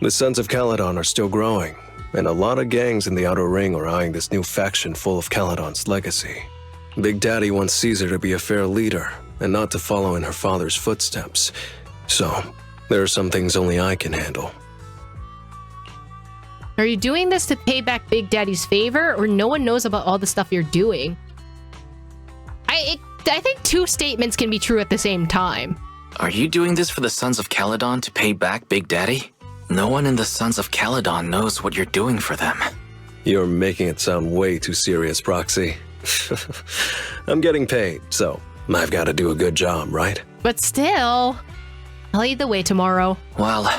The Sons of Caledon are still growing, and a lot of gangs in the Outer Ring are eyeing this new faction full of Caledon's legacy. Big Daddy wants Caesar to be a fair leader, and not to follow in her father's footsteps. So, there are some things only I can handle. Are you doing this to pay back Big Daddy's favor, or no one knows about all the stuff you're doing? I think two statements can be true at the same time. Are you doing this for the Sons of Caledon to pay back Big Daddy? No one in the Sons of Caledon knows what you're doing for them. You're making it sound way too serious, Proxy. I'm getting paid, so I've got to do a good job, right? But still, I'll lead the way tomorrow. Well,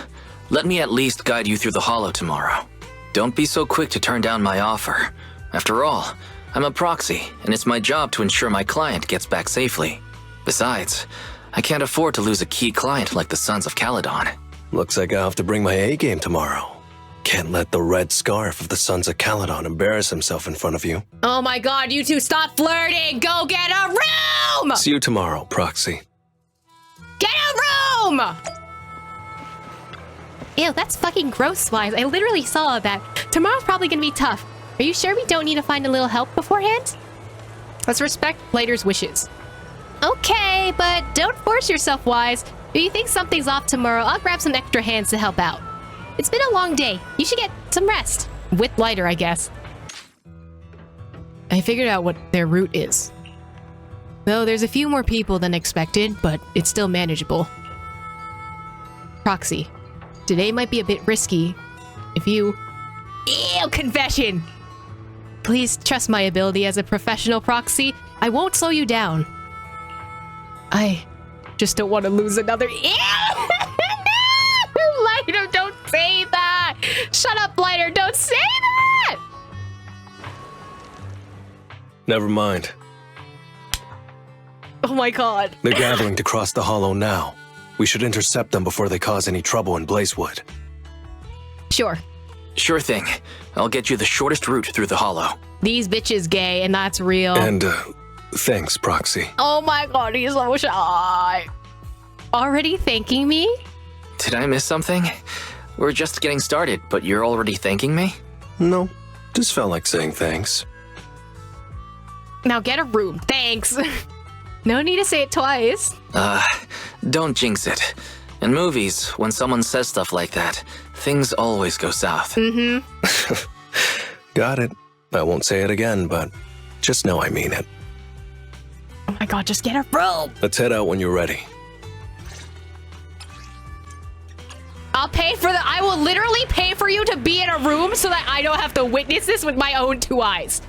let me at least guide you through the hollow tomorrow. Don't be so quick to turn down my offer. After all, I'm a proxy, and it's my job to ensure my client gets back safely. Besides, I can't afford to lose a key client like the Sons of Caledon. Looks like I'll have to bring my A-game tomorrow. Can't let the red scarf of the Sons of Caledon embarrass himself in front of you. Oh my god, you two stop flirting! Go get a room! See you tomorrow, Proxy. Get a room! Ew, that's fucking gross, Wise. I literally saw that. Tomorrow's probably gonna be tough. Are you sure we don't need to find a little help beforehand? Let's respect Lighter's wishes. Okay, but don't force yourself, Wise. If you think something's off tomorrow, I'll grab some extra hands to help out. It's been a long day. You should get some rest. With Lighter, I guess. I figured out what their route is. Though there's a few more people than expected, but it's still manageable. Proxy. Today might be a bit risky. If you... Ew, confession! Please trust my ability as a professional proxy. I won't slow you down. I just don't want to lose another. Lighter, don't say that. Shut up, Lighter. Don't say that. Never mind. Oh my god. They're gathering to cross the hollow now. We should intercept them before they cause any trouble in Blazewood. Sure. Sure thing. I'll get you the shortest route through the hollow. These bitches gay, and that's real. And, thanks, Proxy. Oh my god, he's so shy. Already thanking me? Did I miss something? We're just getting started, but you're already thanking me? No, just felt like saying thanks. Now get a room. Thanks. No need to say it twice. Don't jinx it. In movies, when someone says stuff like that, things always go south. Mm-hmm. Got it. I won't say it again, but just know I mean it. Oh my god, just get a room. Let's head out when you're ready. I'll pay for the— I will literally pay for you to be in a room so that I don't have to witness this with my own 2 eyes.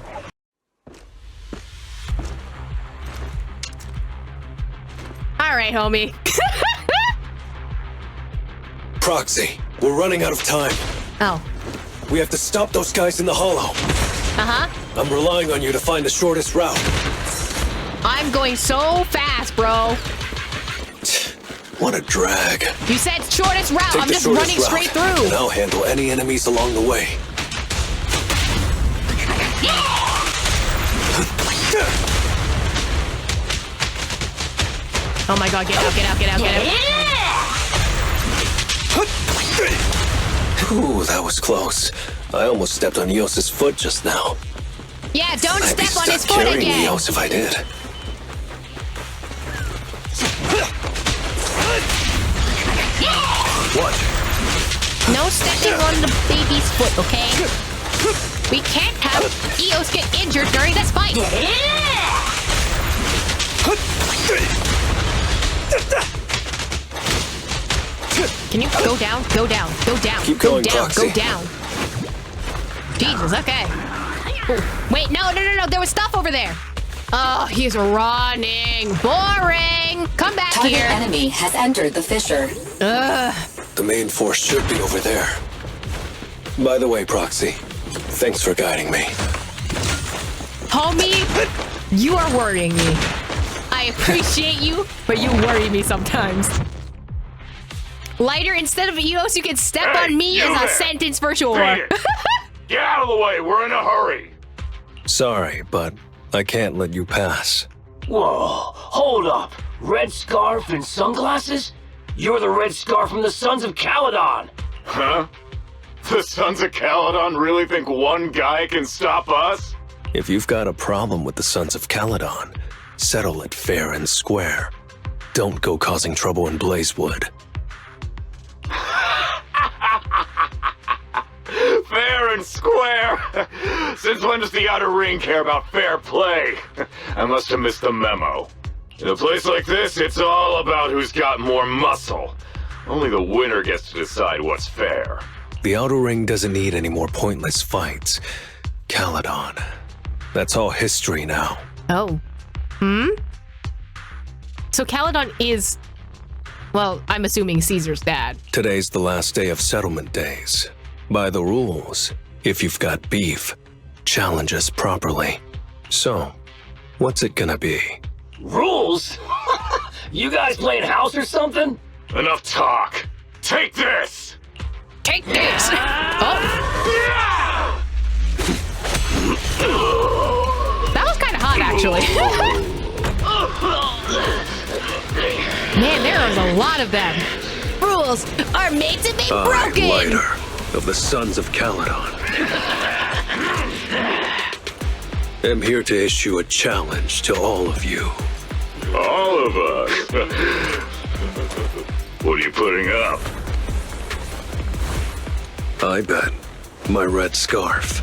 All right, homie. Proxy, we're running out of time. Oh. We have to stop those guys in the hollow. Uh-huh. I'm relying on you to find the shortest route. I'm going so fast, bro. What a drag. You said shortest route. Take I'm the just shortest running straight route, through. and I'll handle any enemies along the way. Oh my god, get out, get out, get out, get out. Ooh, that was close. I almost stepped on Yos's foot just now. Yeah, don't I'd be step on his stuck foot carrying again. Yos if I did. What? No stepping on the baby's foot, okay? We can't have Eos get injured during this fight. Can you go down? Go down. Go down. Keep go going, down. Proxy. Go down. Jesus, okay. Ooh. Wait, no. There was stuff over there. Oh, he's running. Boring. Come back Target here. enemy has entered the fissure. Ugh. The main force should be over there. By the way, Proxy, thanks for guiding me. Homie, you are worrying me. I appreciate you, but you worry me sometimes. Lighter, instead of Eos, you can step on me as a sentence for sure. Get out of the way, we're in a hurry. Sorry, but I can't let you pass. Whoa, hold up. Red scarf and sunglasses? You're the red scarf from the Sons of Caledon. Huh? The Sons of Caledon really think one guy can stop us? If you've got a problem with the Sons of Caledon, settle it fair and square. Don't go causing trouble in Blazewood. Fair and square? Since when does the Outer Ring care about fair play? I must have missed the memo. In a place like this, it's all about who's got more muscle. Only the winner gets to decide what's fair. The Outer Ring doesn't need any more pointless fights. Caledon. That's all history now. Oh. So Caledon is, well, I'm assuming Caesar's dad. Today's the last day of settlement days. By the rules, if you've got beef, challenge us properly. So, what's it gonna be? Rules? You guys playing house or something? Enough talk. Take this! Take this! Oh! That was kind of hot, actually. Man, there was a lot of them. Rules are made to be broken! Lighter of the Sons of Caledon. I'm here to issue a challenge to all of you. All of us? What are you putting up? I bet my red scarf.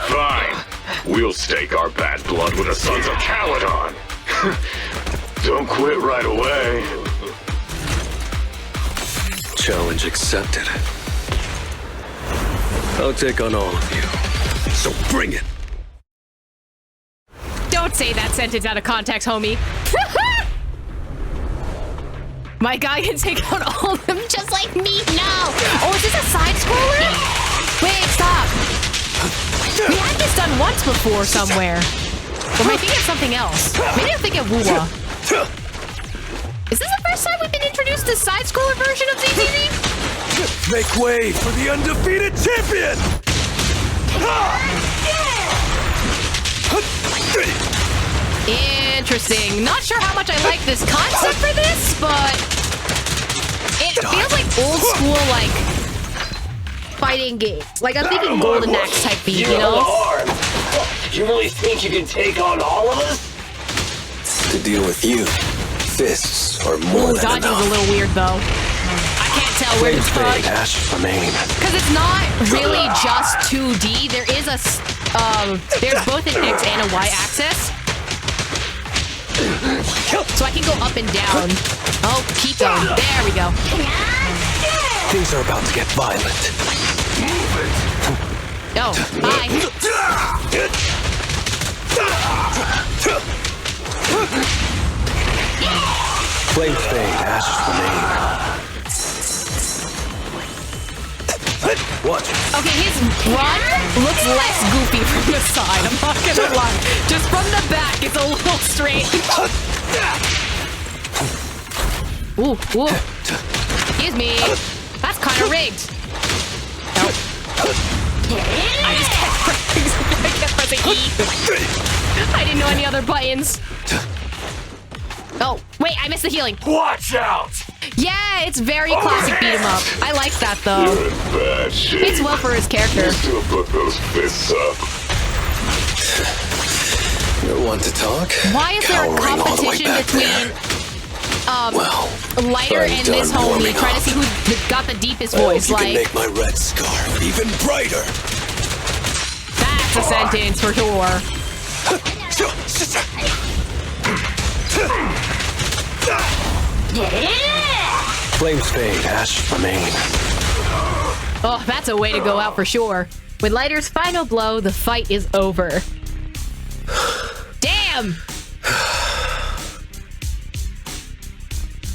Fine. We'll stake our bad blood with the Sons of Caledon. Don't quit right away. Challenge accepted. I'll take on all of you. So bring it. Don't say that sentence out of context, homie. My guy can take out all of them just like me. No! Oh, is this a side scroller? Wait, stop. We had this done once before somewhere. Or am I thinking of something else? Maybe I'm thinking of Wuwa. Is this the first time we've been introduced to side scroller version of ZZZ? Make way for the undefeated champion! Interesting. Not sure how much I like this concept for this, but it feels like old school, like, fighting games. Like, I'm thinking Golden Axe type beat, you know? You really think you can take on all of us? To deal with you, fists are more than dodging's enough. a little weird, though. I can't tell where to dodge. Because it's not really just 2D. There is a, there's both an X and a Y axis. So I can go up and down. Oh, keep going. There we go. Things are about to get violent. Oh, hi. Flames fade, ashes remain. Watch. Okay, his run looks less goofy from the side. I'm not gonna lie. Just from the back, it's a little strange. Ooh, ooh. Excuse me. That's kind of rigged. Nope. I just kept pressing E. I didn't know any other buttons. Oh, wait, I missed the healing. Watch out! Yeah, it's very classic beat 'em up. I like that though. You're in bad shape. It's well for his character. Still put those fists up. You want to talk? Why is there a competition between Lighter and this homie trying to see who got the deepest voice? You like, can make my red scarf even brighter. That's a sentence for sure. Flames fade, ashes remain. Oh, that's a way to go out for sure. With Lighter's final blow, the fight is over. Damn!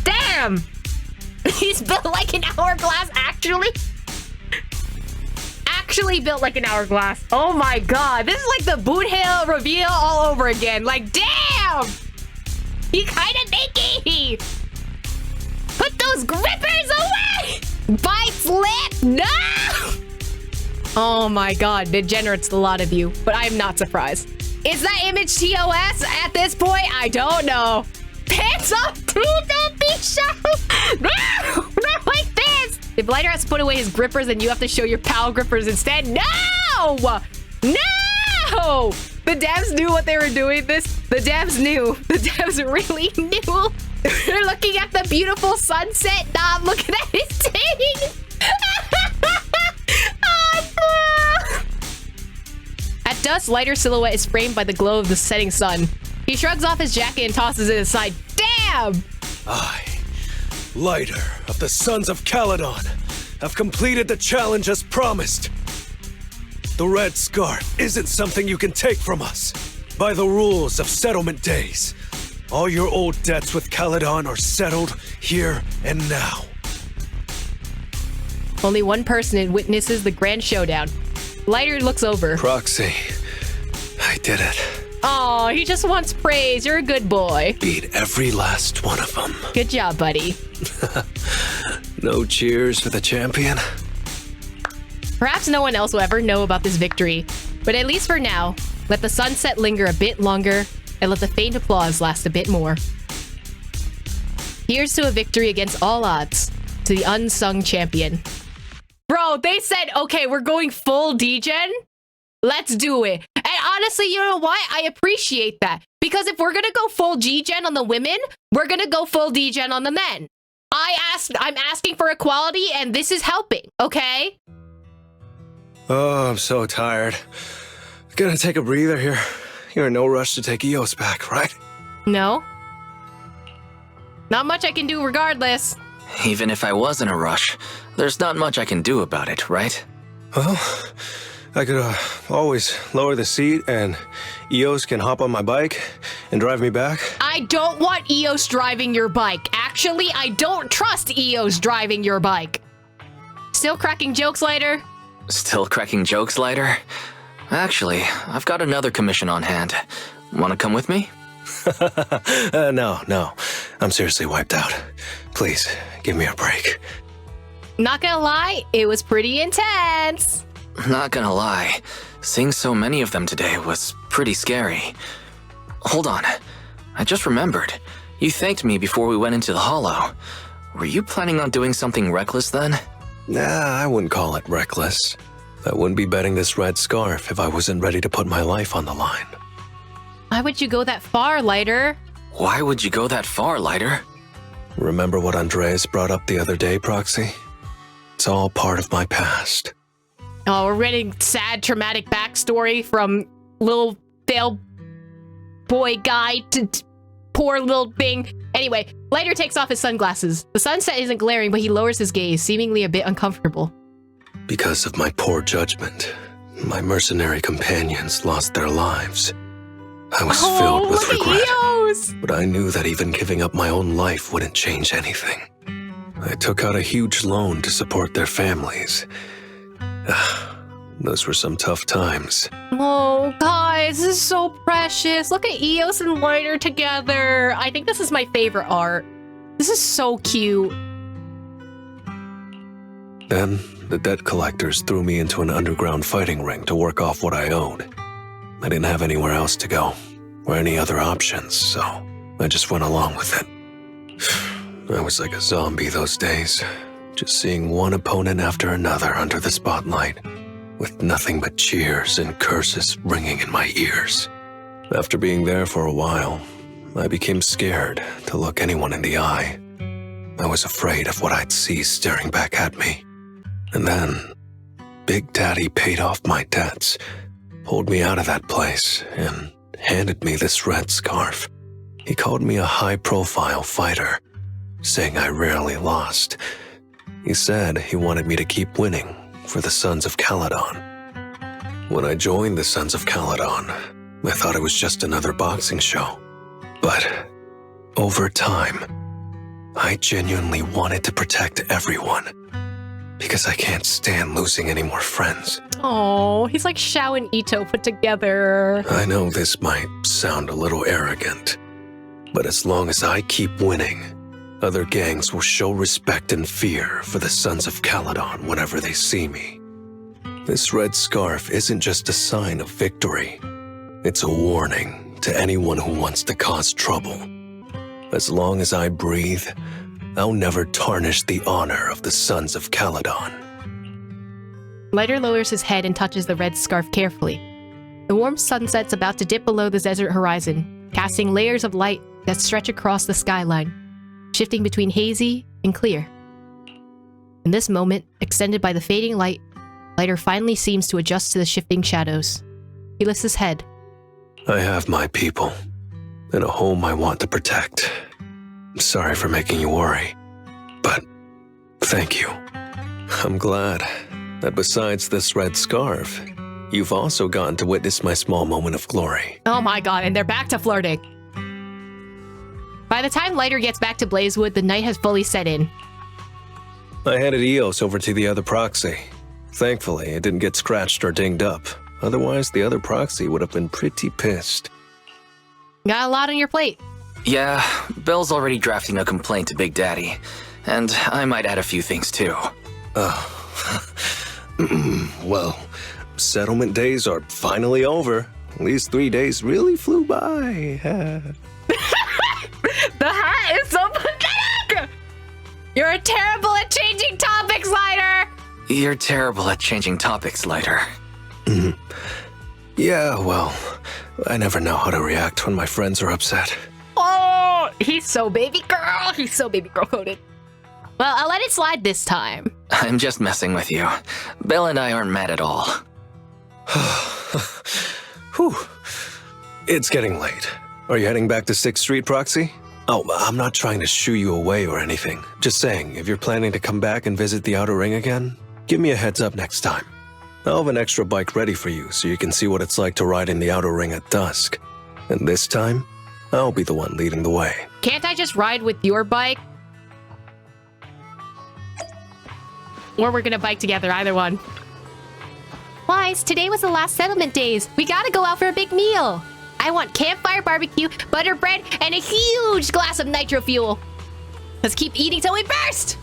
Damn! He's built like an hourglass, actually. Actually built like an hourglass. Oh my god, this is like the boot hill reveal all over again. Like, damn! He kinda naked! Put those grippers away! Bite slip! No! Oh my god, degenerates, a lot of you. But I'm not surprised. Is that image TOS at this point? I don't know. Pants up! Don't be shy! No! Not like this! If Lighter has to put away his grippers, then you have to show your PAL grippers instead. No! No! The devs knew what they were doing this. The devs knew. The devs really knew. They're looking at the beautiful sunset. Nah, I'm looking at his thing. At dusk, Lighter's silhouette is framed by the glow of the setting sun. He shrugs off his jacket and tosses it aside. Damn! I, Lighter of the Sons of Caledon, have completed the challenge as promised. The red scarf isn't something you can take from us. By the rules of settlement days, all your old debts with Caledon are settled here and now. Only one person witnesses the grand showdown. Lighter looks over. Proxy, I did it. Aw, he just wants praise. You're a good boy. Beat every last one of them. Good job, buddy. No cheers for the champion? Perhaps no one else will ever know about this victory, but at least for now, let the sunset linger a bit longer and let the faint applause last a bit more. Here's to a victory against all odds, to the unsung champion. Bro, they said, okay, we're going full degen. Let's do it. And honestly, you know what? I appreciate that. Because if we're gonna go full G-gen on the women, we're gonna go full D-gen on the men. I'm asking for equality, and this is helping, okay? Oh, I'm so tired. Gonna take a breather here. You're in no rush to take EOS back, right? No. Not much I can do regardless. Even if I was in a rush, there's not much I can do about it, right? Well, I could always lower the seat and Eos can hop on my bike and drive me back. I don't want Eos driving your bike. Actually, I don't trust Eos driving your bike. Still cracking jokes, Lighter? Still cracking jokes, Lighter? Actually, I've got another commission on hand. Want to come with me? No. I'm seriously wiped out. Please, give me a break. Not gonna lie, it was pretty intense. Not gonna lie, seeing so many of them today was pretty scary. Hold on, I just remembered. You thanked me before we went into the Hollow. Were you planning on doing something reckless then? Nah, I wouldn't call it reckless. I wouldn't be betting this red scarf if I wasn't ready to put my life on the line. Why would you go that far, Lighter? Why would you go that far, Lighter? Remember what Andreas brought up the other day, Proxy? It's all part of my past. Oh, we're reading sad, traumatic backstory from little fail boy guy to poor little thing. Anyway, Lighter takes off his sunglasses. The sunset isn't glaring, but he lowers his gaze, seemingly a bit uncomfortable. Because of my poor judgment, my mercenary companions lost their lives. I was filled with regret, but I knew that even giving up my own life wouldn't change anything. I took out a huge loan to support their families. Those were some tough times. Oh, guys, this is so precious. Look at Eos and Lighter together. I think this is my favorite art. This is so cute. Then, the debt collectors threw me into an underground fighting ring to work off what I owed. I didn't have anywhere else to go, or any other options, so I just went along with it. I was like a zombie those days, just seeing one opponent after another under the spotlight, with nothing but cheers and curses ringing in my ears. After being there for a while, I became scared to look anyone in the eye. I was afraid of what I'd see staring back at me. And then, Big Daddy paid off my debts, pulled me out of that place, and handed me this red scarf. He called me a high-profile fighter, saying I rarely lost. He said he wanted me to keep winning for the Sons of Caledon. When I joined the Sons of Caledon, I thought it was just another boxing show. But over time, I genuinely wanted to protect everyone, because I can't stand losing any more friends. Oh, he's like Shao and Ito put together. I know this might sound a little arrogant, but as long as I keep winning, other gangs will show respect and fear for the Sons of Caledon whenever they see me. This red scarf isn't just a sign of victory. It's a warning to anyone who wants to cause trouble. As long as I breathe, I'll never tarnish the honor of the Sons of Caledon. Lighter lowers his head and touches the red scarf carefully. The warm sunset's about to dip below the desert horizon, casting layers of light that stretch across the skyline, shifting between hazy and clear. In this moment, extended by the fading light, Lighter finally seems to adjust to the shifting shadows. He lifts his head. I have my people, and a home I want to protect. Sorry for making you worry, but thank you. I'm glad that besides this red scarf, you've also gotten to witness my small moment of glory. Oh my god, and they're back to flirting. By the time Lighter gets back to Blazewood, the night has fully set in. I handed Eos over to the other proxy. Thankfully, it didn't get scratched or dinged up. Otherwise, the other proxy would have been pretty pissed. Got a lot on your plate. Yeah, Bill's already drafting a complaint to Big Daddy. And I might add a few things too. Well, settlement days are finally over. These 3 days really flew by. The hat is so pathetic! You're terrible at changing topics, Lighter! You're terrible at changing topics, Lighter. Yeah, well, I never know how to react when my friends are upset. Oh, he's so baby girl. He's so baby girl coded. Well, I'll let it slide this time. I'm just messing with you. Bill and I aren't mad at all. Whew. It's getting late. Are you heading back to 6th Street, Proxy? Oh, I'm not trying to shoo you away or anything. Just saying, if you're planning to come back and visit the Outer Ring again, give me a heads up next time. I'll have an extra bike ready for you so you can see what it's like to ride in the outer ring at dusk. And this time, I'll be the one leading the way. Can't I just ride with your bike? Or we're gonna bike together, either one. Wise, today was the last settlement days. We gotta go out for a big meal. I want campfire barbecue, butter bread, and a huge glass of nitro fuel. Let's keep eating till we burst!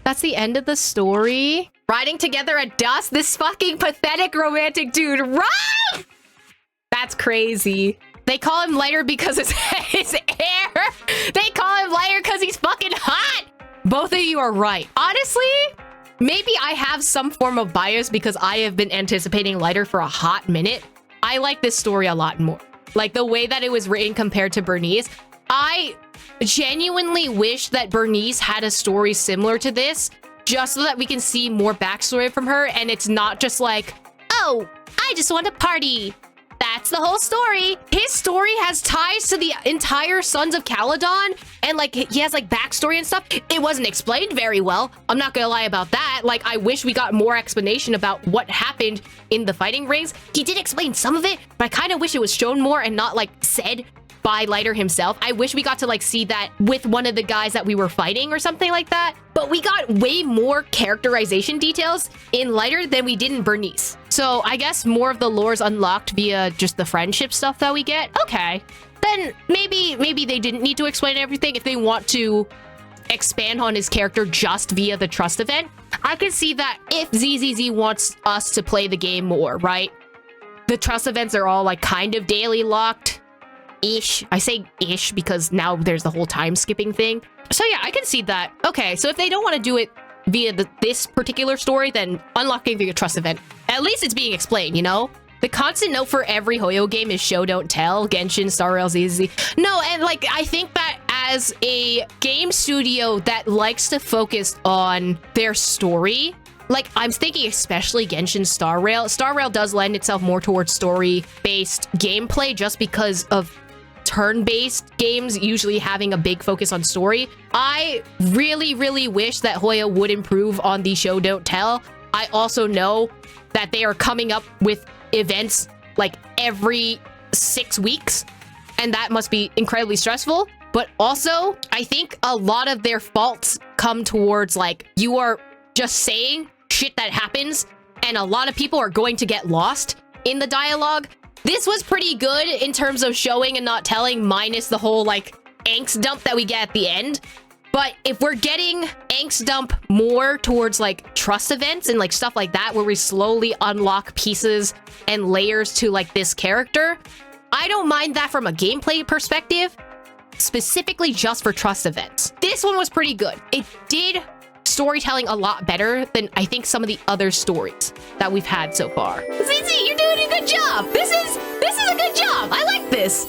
That's the end of the story? Riding together at dusk? This fucking pathetic romantic dude. Run! That's crazy. They call him lighter because it's his hair. They call him lighter because he's fucking hot. Both of you are right. Honestly, maybe I have some form of bias because I have been anticipating lighter for a hot minute. I like this story a lot more. Like the way that it was written compared to Bernice. I genuinely wish that Bernice had a story similar to this, just so that we can see more backstory from her and it's not just like, oh, I just want to party. That's the whole story. His story has ties to the entire Sons of Caledon, and like he has like backstory and stuff. It wasn't explained very well. I'm not gonna lie about that. Like I wish we got more explanation about what happened in the fighting rings. He did explain some of it, but I kind of wish it was shown more and not like said by Lighter himself. I wish we got to like see that with one of the guys that we were fighting or something like that. But we got way more characterization details in Lighter than we did in Bernice. So I guess more of the lore's unlocked via just the friendship stuff that we get. Okay, then maybe they didn't need to explain everything if they want to expand on his character just via the trust event. I can see that if ZZZ wants us to play the game more, right? The trust events are all like kind of daily locked. Ish. I say ish because now there's the whole time skipping thing. So yeah, I can see that. Okay, so if they don't want to do it via this particular story, then unlocking via trust event. At least it's being explained, you know? The constant note for every HOYO game is show, don't tell. Genshin, Star Rail, ZZ. No, and like, I think that as a game studio that likes to focus on their story, like, I'm thinking especially Genshin Star Rail. Star Rail does lend itself more towards story-based gameplay just because of turn-based games usually having a big focus on story. I really, really wish that HOYO would improve on the show, don't tell. I also know that they are coming up with events like every 6 weeks, and that must be incredibly stressful. But also, I think a lot of their faults come towards like, you are just saying shit that happens, and a lot of people are going to get lost in the dialogue. This was pretty good in terms of showing and not telling, minus the whole like angst dump that we get at the end. But if we're getting angst dump more towards like trust events and like stuff like that, where we slowly unlock pieces and layers to like this character, I don't mind that from a gameplay perspective, specifically just for trust events. This one was pretty good. It did storytelling a lot better than I think some of the other stories that we've had so far. ZZ, you're doing a good job. This is a good job. I like this.